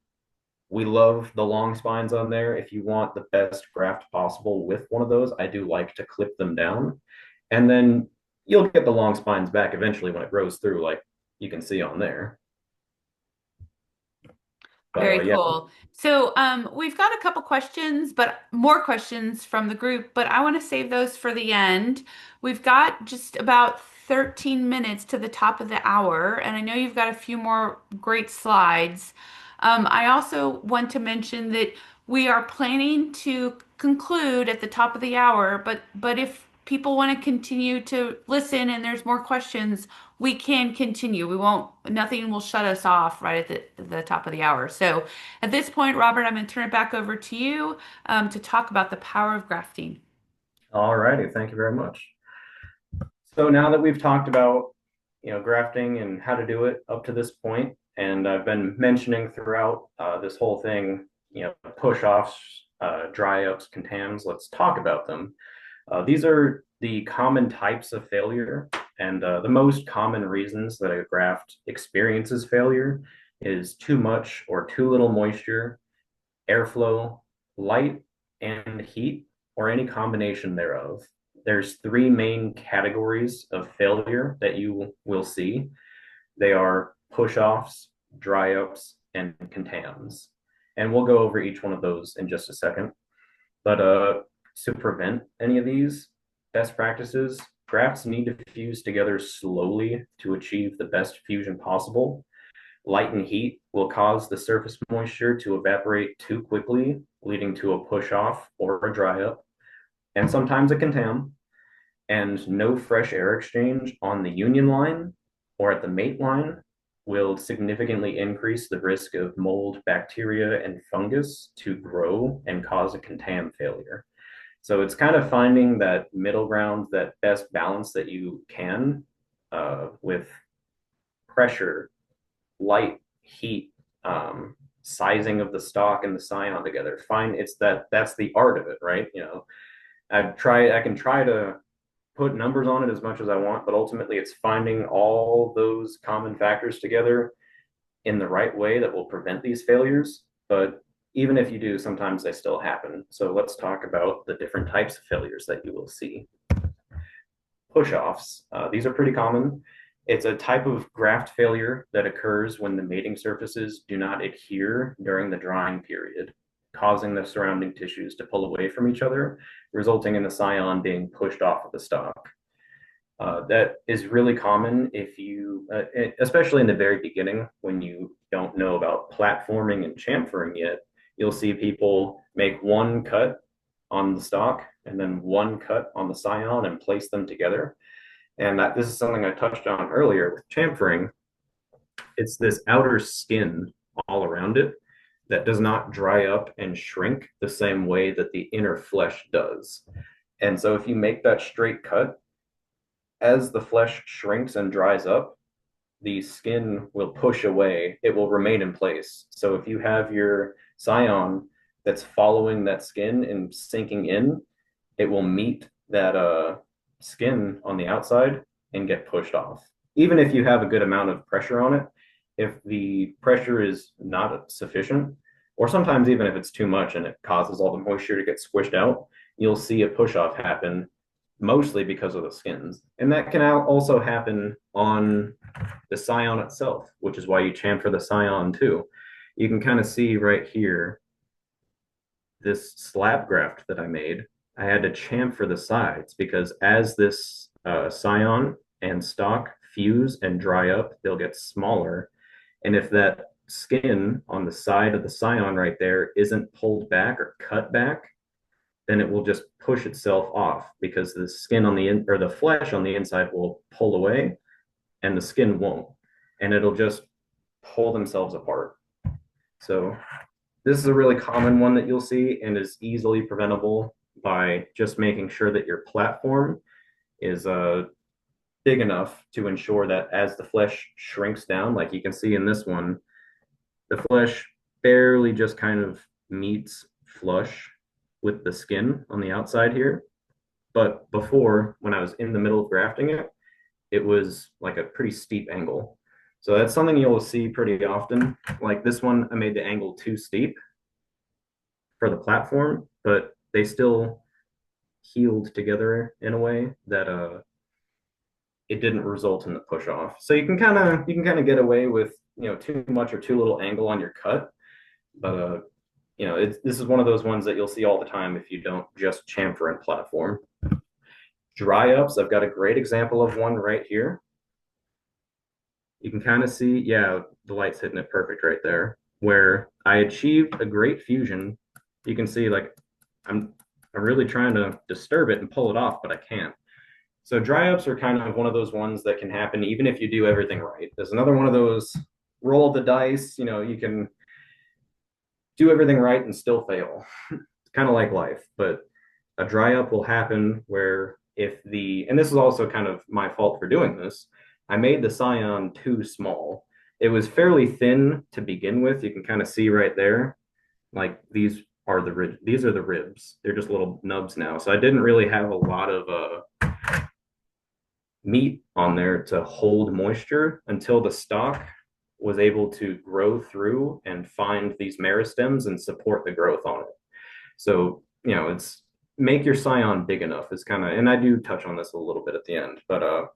we love the long spines on there, if you want the best graft possible with one of those, I do like to clip them down. And then you'll get the long spines back eventually when it grows through, like you can see on there. But Very yeah. cool. So, we've got a couple questions, but more questions from the group, but I want to save those for the end. We've got just about 13 minutes to the top of the hour, and I know you've got a few more great slides. I also want to mention that we are planning to conclude at the top of the hour, but if people want to continue to listen and there's more questions, we can continue. We won't, nothing will shut us off right at the top of the hour. So at this point, Robert, I'm going to turn it back over to you to talk about the power of grafting. All righty. Thank you very much. So now that we've talked about grafting and how to do it up to this point. And I've been mentioning throughout this whole thing, push offs, dry ups, contams. Let's talk about them. These are the common types of failure, and the most common reasons that a graft experiences failure is too much or too little moisture, airflow, light, and heat, or any combination thereof. There's three main categories of failure that you will see. They are push-offs, dry-ups, and contams. And we'll go over each one of those in just a second. But to prevent any of these best practices, grafts need to fuse together slowly to achieve the best fusion possible. Light and heat will cause the surface moisture to evaporate too quickly, leading to a push off or a dry up, and sometimes a contam. And no fresh air exchange on the union line or at the mate line will significantly increase the risk of mold, bacteria, and fungus to grow and cause a contam failure. So it's kind of finding that middle ground, that best balance that you can with pressure, light, heat, sizing of the stock and the scion together. Fine, that's the art of it, right? I can try to put numbers on it as much as I want, but ultimately it's finding all those common factors together in the right way that will prevent these failures. But even if you do, sometimes they still happen. So let's talk about the different types of failures that you will see. Push-offs. These are pretty common. It's a type of graft failure that occurs when the mating surfaces do not adhere during the drying period, causing the surrounding tissues to pull away from each other, resulting in the scion being pushed off of the stock. That is really common if you, especially in the very beginning, when you don't know about platforming and chamfering yet, you'll see people make one cut on the stock and then one cut on the scion and place them together. And this is something I touched on earlier with chamfering. It's this outer skin all around it that does not dry up and shrink the same way that the inner flesh does. And so if you make that straight cut, as the flesh shrinks and dries up, the skin will push away. It will remain in place. So if you have your scion that's following that skin and sinking in, it will meet that skin on the outside and get pushed off. Even if you have a good amount of pressure on it, if the pressure is not sufficient, or sometimes even if it's too much and it causes all the moisture to get squished out, you'll see a push off happen mostly because of the skins. And that can also happen on the scion itself, which is why you chamfer the scion too. You can kind of see right here this slab graft that I made. I had to chamfer the sides because as this scion and stock fuse and dry up, they'll get smaller. And if that skin on the side of the scion right there isn't pulled back or cut back, then it will just push itself off because the skin on or the flesh on the inside will pull away and the skin won't. And it'll just pull themselves apart. So this is a really common one that you'll see and is easily preventable by just making sure that your platform is big enough to ensure that as the flesh shrinks down, like you can see in this one, the flesh barely just kind of meets flush with the skin on the outside here. But before, when I was in the middle of grafting it, it was like a pretty steep angle. So that's something you'll see pretty often. Like this one, I made the angle too steep for the platform, but they still healed together in a way that it didn't result in the push off. So you can kind of get away with too much or too little angle on your cut, but this is one of those ones that you'll see all the time if you don't just chamfer and platform. Dry ups, I've got a great example of one right here. You can kind of see, yeah, the light's hitting it perfect right there, where I achieved a great fusion. You can see like I'm really trying to disturb it and pull it off, but I can't. So dry ups are kind of one of those ones that can happen even if you do everything right. There's another one of those roll the dice, you can do everything right and still fail. It's kind of like life, but a dry up will happen where and this is also kind of my fault for doing this, I made the scion too small. It was fairly thin to begin with. You can kind of see right there, like these are the ribs. They're just little nubs now. So I didn't really have a lot of meat on there to hold moisture until the stalk was able to grow through and find these meristems and support the growth on it. So, it's make your scion big enough is kind of, and I do touch on this a little bit at the end, but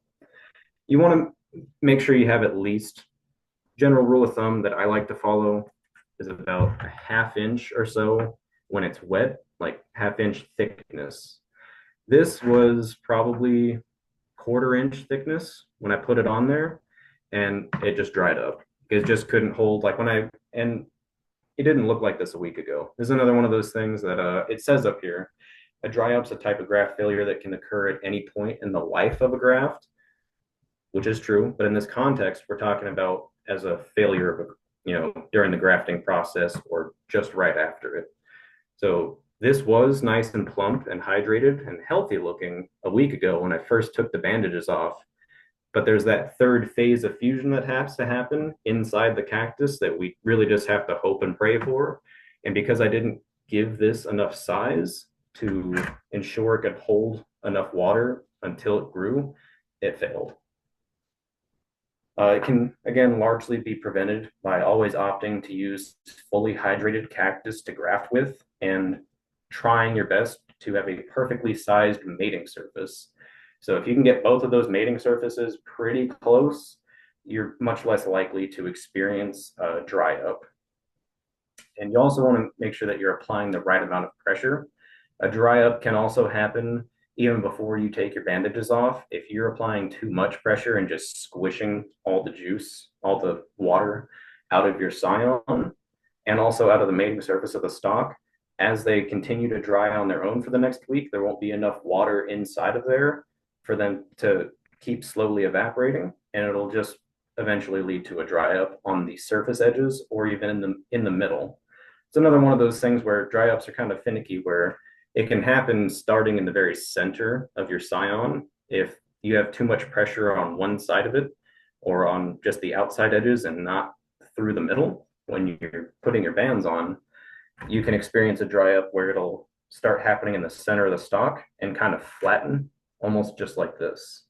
you want to make sure you have at least general rule of thumb that I like to follow is about a half inch or so when it's wet, like half inch thickness. This was probably quarter-inch thickness when I put it on there, and it just dried up. It just couldn't hold like and it didn't look like this a week ago. This is another one of those things that it says up here, a dry up's a type of graft failure that can occur at any point in the life of a graft, which is true. But in this context, we're talking about as a failure of during the grafting process or just right after it. So this was nice and plump and hydrated and healthy looking a week ago when I first took the bandages off. But there's that third phase of fusion that has to happen inside the cactus that we really just have to hope and pray for. And because I didn't give this enough size to ensure it could hold enough water until it grew, it failed. It can, again, largely be prevented by always opting to use fully hydrated cactus to graft with and trying your best to have a perfectly sized mating surface. So if you can get both of those mating surfaces pretty close, you're much less likely to experience dry up. And you also want to make sure that you're applying the right amount of pressure. A dry up can also happen even before you take your bandages off. If you're applying too much pressure and just squishing all the juice, all the water out of your scion and also out of the mating surface of the stalk, as they continue to dry on their own for the next week, there won't be enough water inside of there for them to keep slowly evaporating, and it'll just eventually lead to a dry up on the surface edges or even in the middle. It's another one of those things where dry ups are kind of finicky, where it can happen starting in the very center of your scion if you have too much pressure on one side of it or on just the outside edges and not through the middle. When you're putting your bands on, you can experience a dry up where it'll start happening in the center of the stalk and kind of flatten, almost just like this.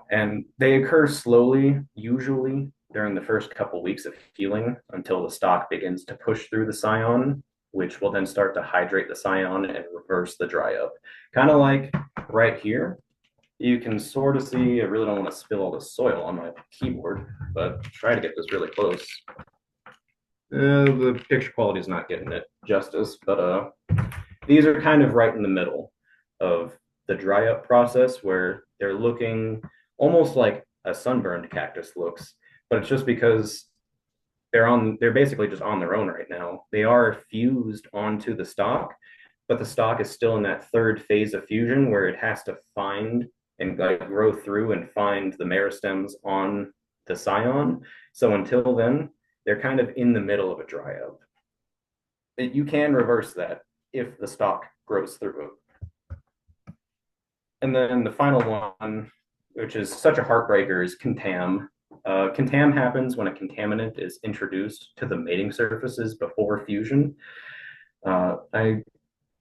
And they occur slowly, usually during the first couple weeks of healing until the stalk begins to push through the scion, which will then start to hydrate the scion and reverse the dry up. Kind of like right here, you can sort of see, I really don't want to spill all the soil on my keyboard, but try to get this really close. The picture quality is not getting it justice, but these are kind of right in the middle of the dry up process where they're looking almost like a sunburned cactus looks, but it's just because they're basically just on their own right now. They are fused onto the stalk, but the stalk is still in that third phase of fusion where it has to find and like grow through and find the meristems on the scion. So until then, they're kind of in the middle of a dry up. You can reverse that if the stalk grows through it. And then the final one, which is such a heartbreaker, is contam. Contam happens when a contaminant is introduced to the mating surfaces before fusion. I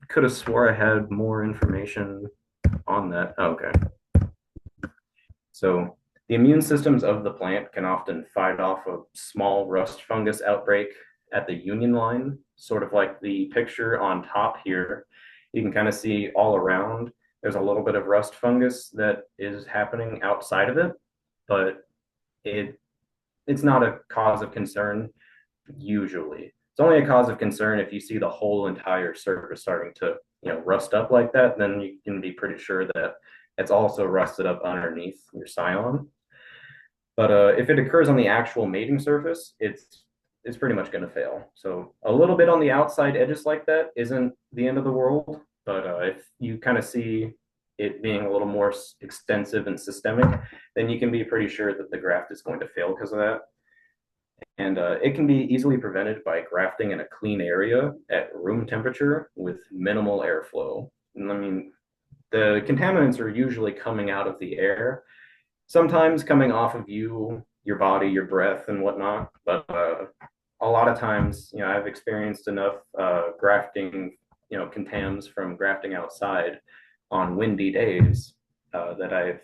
could have swore I had more information on that. Oh, okay. So the immune systems of the plant can often fight off a small rust fungus outbreak at the union line, sort of like the picture on top here. You can kind of see all around. There's a little bit of rust fungus that is happening outside of it, but it's not a cause of concern usually. It's only a cause of concern if you see the whole entire surface starting to, rust up like that, then you can be pretty sure that it's also rusted up underneath your scion. But if it occurs on the actual mating surface, it's pretty much going to fail. So a little bit on the outside edges like that isn't the end of the world. But if you kind of see it being a little more extensive and systemic, then you can be pretty sure that the graft is going to fail because of that. And it can be easily prevented by grafting in a clean area at room temperature with minimal airflow. And I mean, the contaminants are usually coming out of the air, sometimes coming off of you, your body, your breath, and whatnot. But a lot of times, I've experienced enough grafting, contams from grafting outside on windy days that I've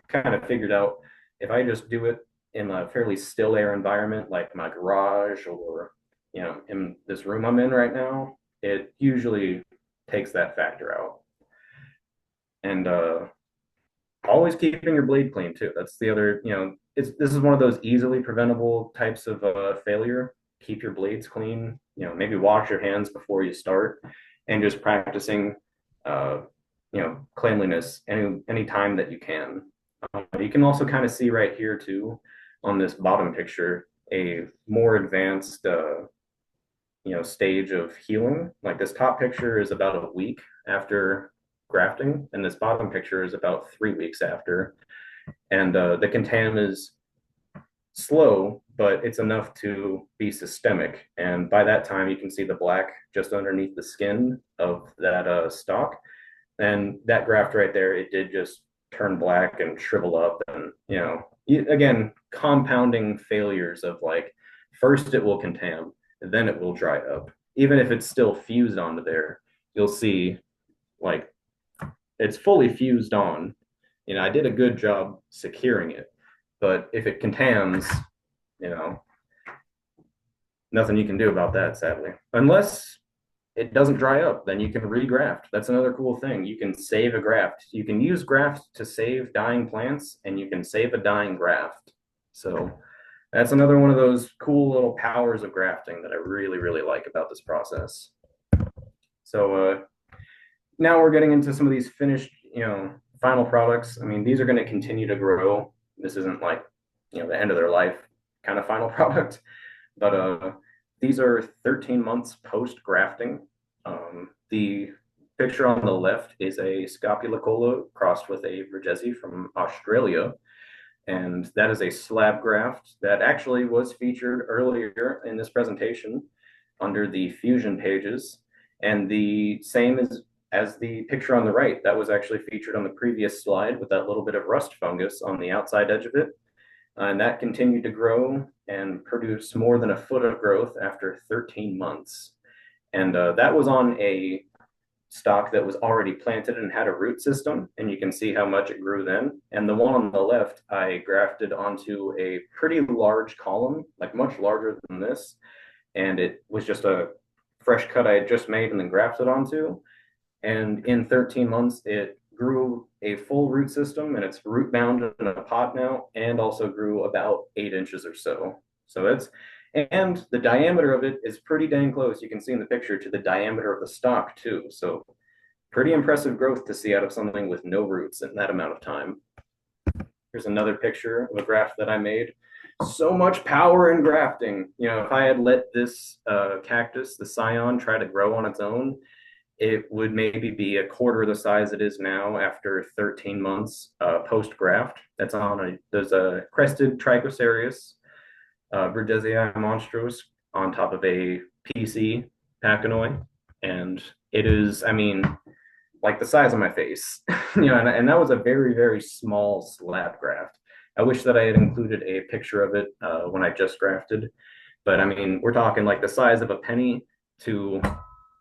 kind of figured out if I just do it in a fairly still air environment like my garage or, in this room I'm in right now, it usually takes that factor out. And always keeping your blade clean too. That's the other, this is one of those easily preventable types of failure. Keep your blades clean. Maybe wash your hands before you start, and just practicing, uh, cleanliness any time that you can. You can also kind of see right here too, on this bottom picture, a more advanced, stage of healing. Like this top picture is about a week after grafting, and this bottom picture is about 3 weeks after. And the contam is slow, but it's enough to be systemic. And by that time, you can see the black just underneath the skin of that stalk. And that graft right there, it did just turn black and shrivel up. And, again, compounding failures of like, first it will contam, then it will dry up. Even if it's still fused onto there, you'll see like it's fully fused on. I did a good job securing it, but if it contams, you know, nothing you can do about that, sadly. Unless it doesn't dry up, then you can regraft. That's another cool thing. You can save a graft. You can use graft to save dying plants, and you can save a dying graft. So that's another one of those cool little powers of grafting that I really, really like about this process. So now we're getting into some of these finished, final products. I mean, these are going to continue to grow. This isn't like, the end of their life kind of final product, but these are 13 months post grafting. The picture on the left is a scopulicola crossed with a Vergesi from Australia. And that is a slab graft that actually was featured earlier in this presentation under the fusion pages. And the same as the picture on the right, that was actually featured on the previous slide with that little bit of rust fungus on the outside edge of it. And that continued to grow and produce more than a foot of growth after 13 months. And that was on a stock that was already planted and had a root system, and you can see how much it grew then. And the one on the left, I grafted onto a pretty large column, like much larger than this, and it was just a fresh cut I had just made and then grafted onto. And in 13 months, it grew a full root system, and it's root bound in a pot now, and also grew about 8 inches or so. So it's, and the diameter of it is pretty dang close. You can see in the picture to the diameter of the stalk too. So pretty impressive growth to see out of something with no roots in that amount of time. Here's another picture of a graft that I made. So much power in grafting. If I had let this cactus, the scion, try to grow on its own, it would maybe be a quarter the size it is now after 13 months post graft. There's a crested Trichocereus Burdesii monstrous on top of a PC Pachinoi, and it is, I mean, like the size of my face, and that was a very, very small slab graft. I wish that I had included a picture of it when I just grafted, but I mean, we're talking like the size of a penny to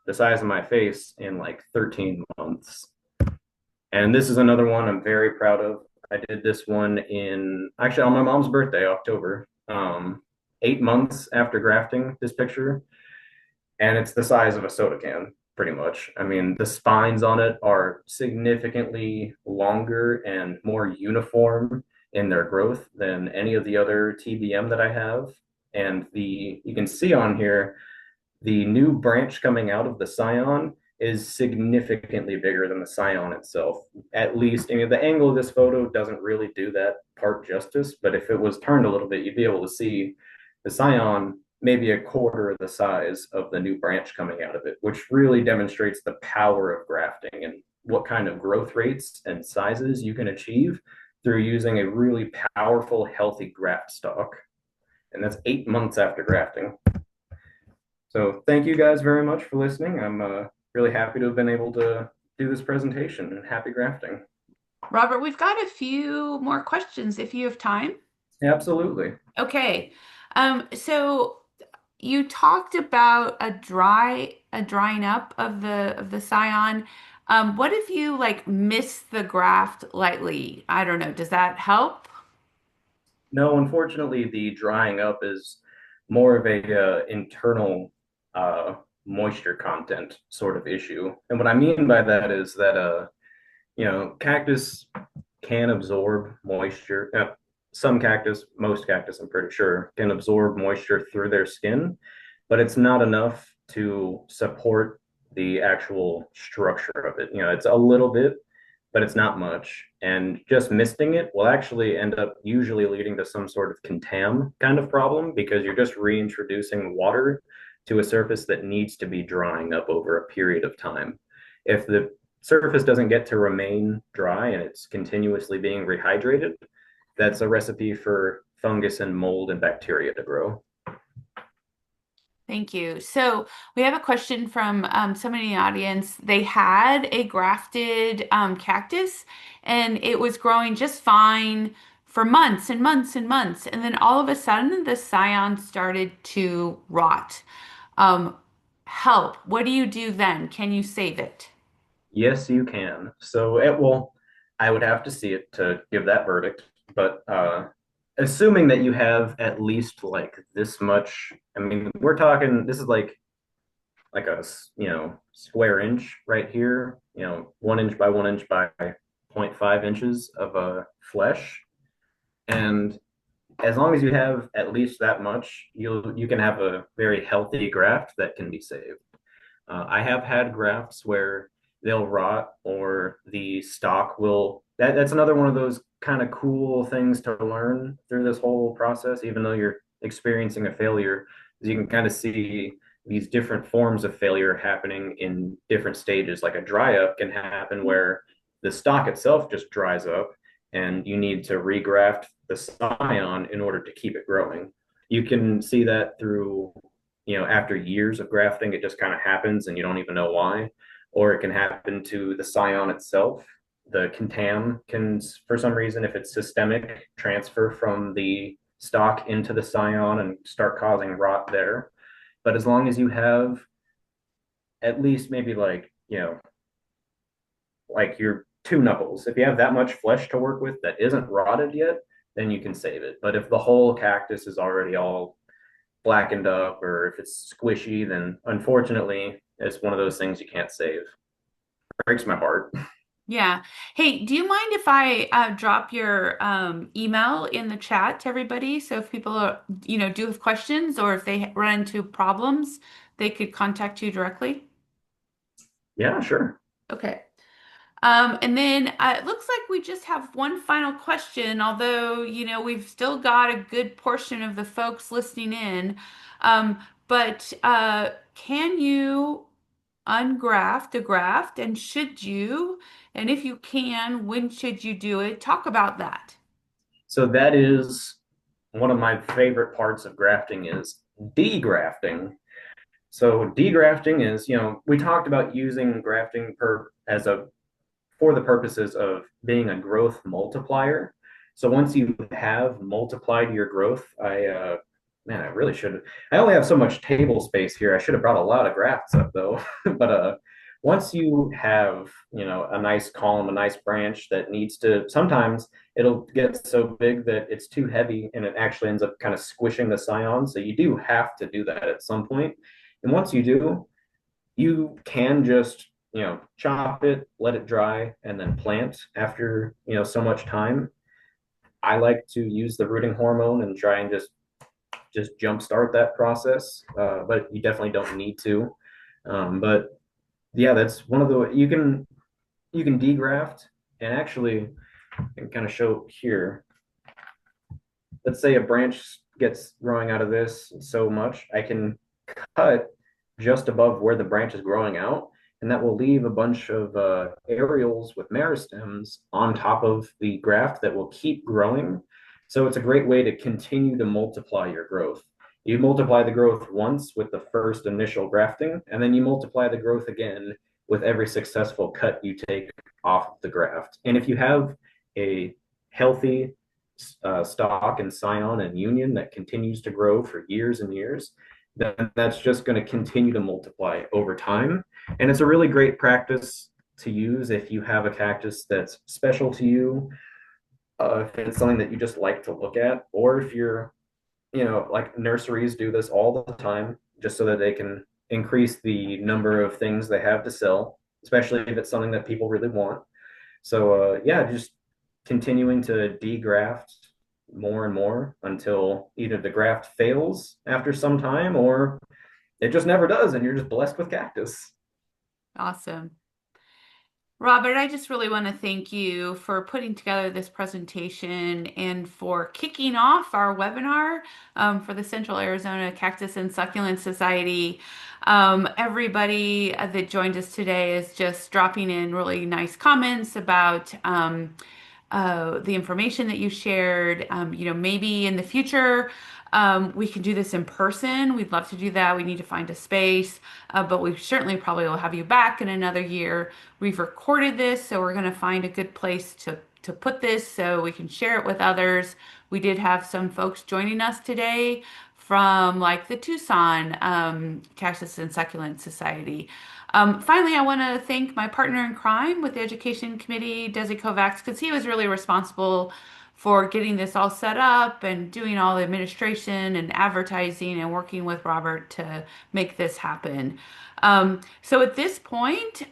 the size of my face in like 13 months. And this is another one I'm very proud of. I did this one actually on my mom's birthday, October, 8 months after grafting this picture. And it's the size of a soda can, pretty much. I mean, the spines on it are significantly longer and more uniform in their growth than any of the other TBM that I have. And you can see on here, the new branch coming out of the scion is significantly bigger than the scion itself. At least, the angle of this photo doesn't really do that part justice, but if it was turned a little bit, you'd be able to see the scion maybe a quarter of the size of the new branch coming out of it, which really demonstrates the power of grafting and what kind of growth rates and sizes you can achieve through using a really powerful, healthy graft stock. And that's 8 months after grafting. So thank you guys very much for listening. I'm really happy to have been able to do this presentation. And happy grafting. Robert, we've got a few more questions if you have time. Absolutely. Okay. So you talked about a drying up of the scion. What if you like miss the graft lightly? I don't know. Does that help? No, unfortunately, the drying up is more of a internal uh, moisture content sort of issue. And what I mean by that is that cactus can absorb moisture. Some cactus, most cactus, I'm pretty sure, can absorb moisture through their skin, but it's not enough to support the actual structure of it. It's a little bit, but it's not much. And just misting it will actually end up usually leading to some sort of contam kind of problem because you're just reintroducing water to a surface that needs to be drying up over a period of time. If the surface doesn't get to remain dry and it's continuously being rehydrated, that's a recipe for fungus and mold and bacteria to grow. Thank you. So we have a question from somebody in the audience. They had a grafted cactus and it was growing just fine for months and months and months. And then all of a sudden, the scion started to rot. Um, Help. What do you do then? Can you save it? Yes, you can. I would have to see it to give that verdict, but assuming that you have at least like this much, I mean, we're talking, this is like a square inch right here, 1 inch by 1 inch by 0.5 inches of flesh, and as long as you have at least that much, you can have a very healthy graft that can be saved. I have had grafts where they'll rot or the stock will. That's another one of those kind of cool things to learn through this whole process, even though you're experiencing a failure, is you can kind of see these different forms of failure happening in different stages. Like a dry up can happen where the stock itself just dries up and you need to regraft the scion in order to keep it growing. You can see that through after years of grafting, it just kind of happens and you don't even know why. Or it can happen to the scion itself. The contam can, for some reason, if it's systemic, transfer from the stock into the scion and start causing rot there. But as long as you have at least maybe like your two knuckles, if you have that much flesh to work with that isn't rotted yet, then you can save it. But if the whole cactus is already all blackened up or if it's squishy, then unfortunately it's one of those things you can't save. It breaks my heart. Yeah. Hey, do you mind if I drop your email in the chat to everybody? So if people are, do have questions or if they run into problems, they could contact you directly. Yeah, sure. Okay. And then it looks like we just have one final question, although, we've still got a good portion of the folks listening in. But can you ungraft a graft, and should you? And if you can, when should you do it? Talk about that. So that is one of my favorite parts of grafting is degrafting. So degrafting is, we talked about using grafting per as a for the purposes of being a growth multiplier. So once you have multiplied your growth, man, I really should. I only have so much table space here. I should have brought a lot of grafts up though. But once you have, a nice column, a nice branch that needs to, sometimes it'll get so big that it's too heavy and it actually ends up kind of squishing the scion. So you do have to do that at some point. And once you do, you can just chop it, let it dry, and then plant after so much time. I like to use the rooting hormone and try and just jumpstart that process, but you definitely don't need to. But yeah, that's one of the you can degraft and actually I can kind of show here. Let's say a branch gets growing out of this so much, I can cut just above where the branch is growing out, and that will leave a bunch of areoles with meristems on top of the graft that will keep growing. So it's a great way to continue to multiply your growth. You multiply the growth once with the first initial grafting, and then you multiply the growth again with every successful cut you take off the graft. And if you have a healthy stock and scion and union that continues to grow for years and years, then that's just going to continue to multiply over time. And it's a really great practice to use if you have a cactus that's special to you, if it's something that you just like to look at, or if you're, like nurseries do this all the time just so that they can increase the number of things they have to sell, especially if it's something that people really want. So, yeah, just continuing to degraft more and more until either the graft fails after some time or it just never does, and you're just blessed with cactus. Awesome. Robert, I just really want to thank you for putting together this presentation and for kicking off our webinar for the Central Arizona Cactus and Succulent Society. Everybody that joined us today is just dropping in really nice comments about the information that you shared. Maybe in the future, we can do this in person. We'd love to do that. We need to find a space, but we certainly probably will have you back in another year. We've recorded this, so we're going to find a good place to put this so we can share it with others. We did have some folks joining us today from like the Tucson Cactus and Succulent Society. Finally, I want to thank my partner in crime with the Education Committee, Desi Kovacs, because he was really responsible for getting this all set up and doing all the administration and advertising and working with Robert to make this happen. So at this point,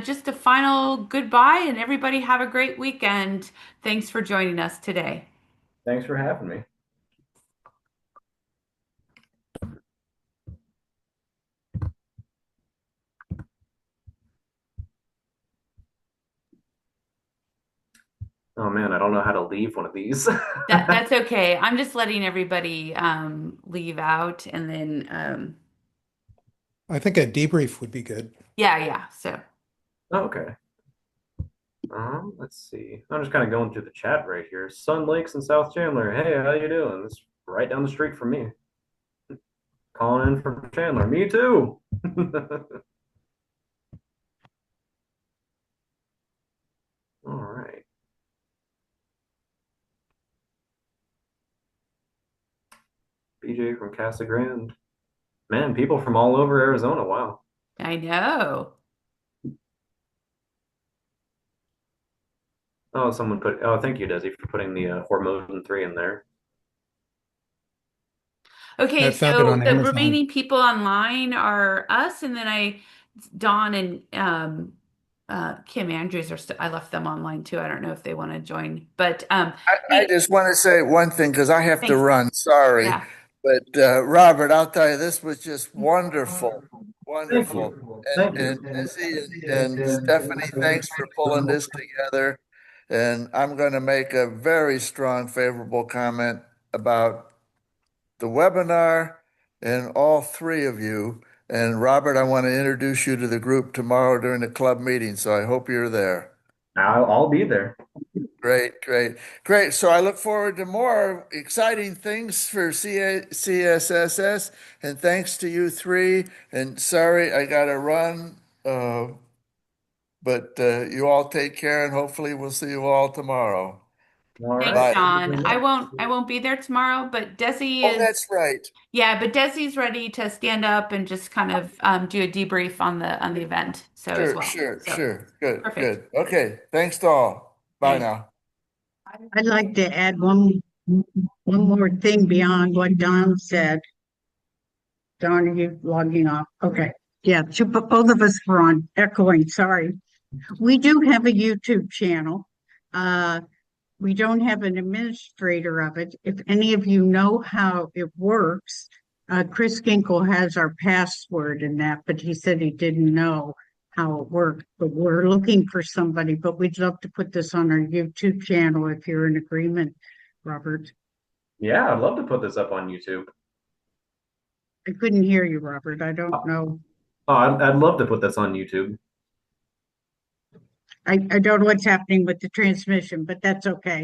just a final goodbye and everybody have a great weekend. Thanks for joining us today. Thanks for having me. Oh man, I don't know how to leave one of these. That's okay. I'm just letting everybody leave out and then I think a debrief would be good. yeah. So Okay. Let's see. I'm just kind of going through the chat right here. Sun Lakes in South Chandler. Hey, how you doing? It's right down the street from me. Calling in from Chandler. Me too. All right. BJ from Casa Grande. Man, people from all over Arizona. Wow. I know. Oh, someone put. Oh, thank you, Desi, for putting the Hormosan 3 in there. Okay, I found it so on the Amazon. remaining people online are us, and then Dawn and Kim Andrews I left them online too. I don't know if they want to join, but I hey, just want to say one thing because I have to thanks. run. Sorry. Yeah, But Robert, I'll tell you, this was just wonderful. Thank Wonderful. you. Thank you. And Izzy and Stephanie, thanks for pulling this together. And I'm going to make a very strong favorable comment about the webinar and all three of you. And Robert, I want to introduce you to the group tomorrow during the club meeting. So I hope you're there. I'll be there. Great, great, great. So I look forward to more exciting things for CSSS. And thanks to you three. And sorry, I got to run. But you all take care and hopefully we'll see you all tomorrow. All thanks, right. Bye. Thank you Dawn. very I much. won't be there tomorrow, but Desi Oh, is. that's right. Yeah, but Desi's ready to stand up and just kind of do a debrief on the event, so as Sure, well. sure, So sure. Good, perfect. good. Okay. Thanks to all. Bye Thanks. now. I'd like to add one more thing beyond what Don said. Don, are you logging off? Okay. Yeah, both of us were on echoing, sorry. We do have a YouTube channel. Uh, we don't have an administrator of it. If any of you know how it works, Chris Ginkle has our password in that, but he said he didn't know how it worked. But we're looking for somebody, but we'd love to put this on our YouTube channel if you're in agreement, Robert. Yeah, I'd love to put this up on YouTube. I couldn't hear you, Robert. I don't know. Oh, I'd love to put this on YouTube. I don't know what's happening with the transmission, but that's okay.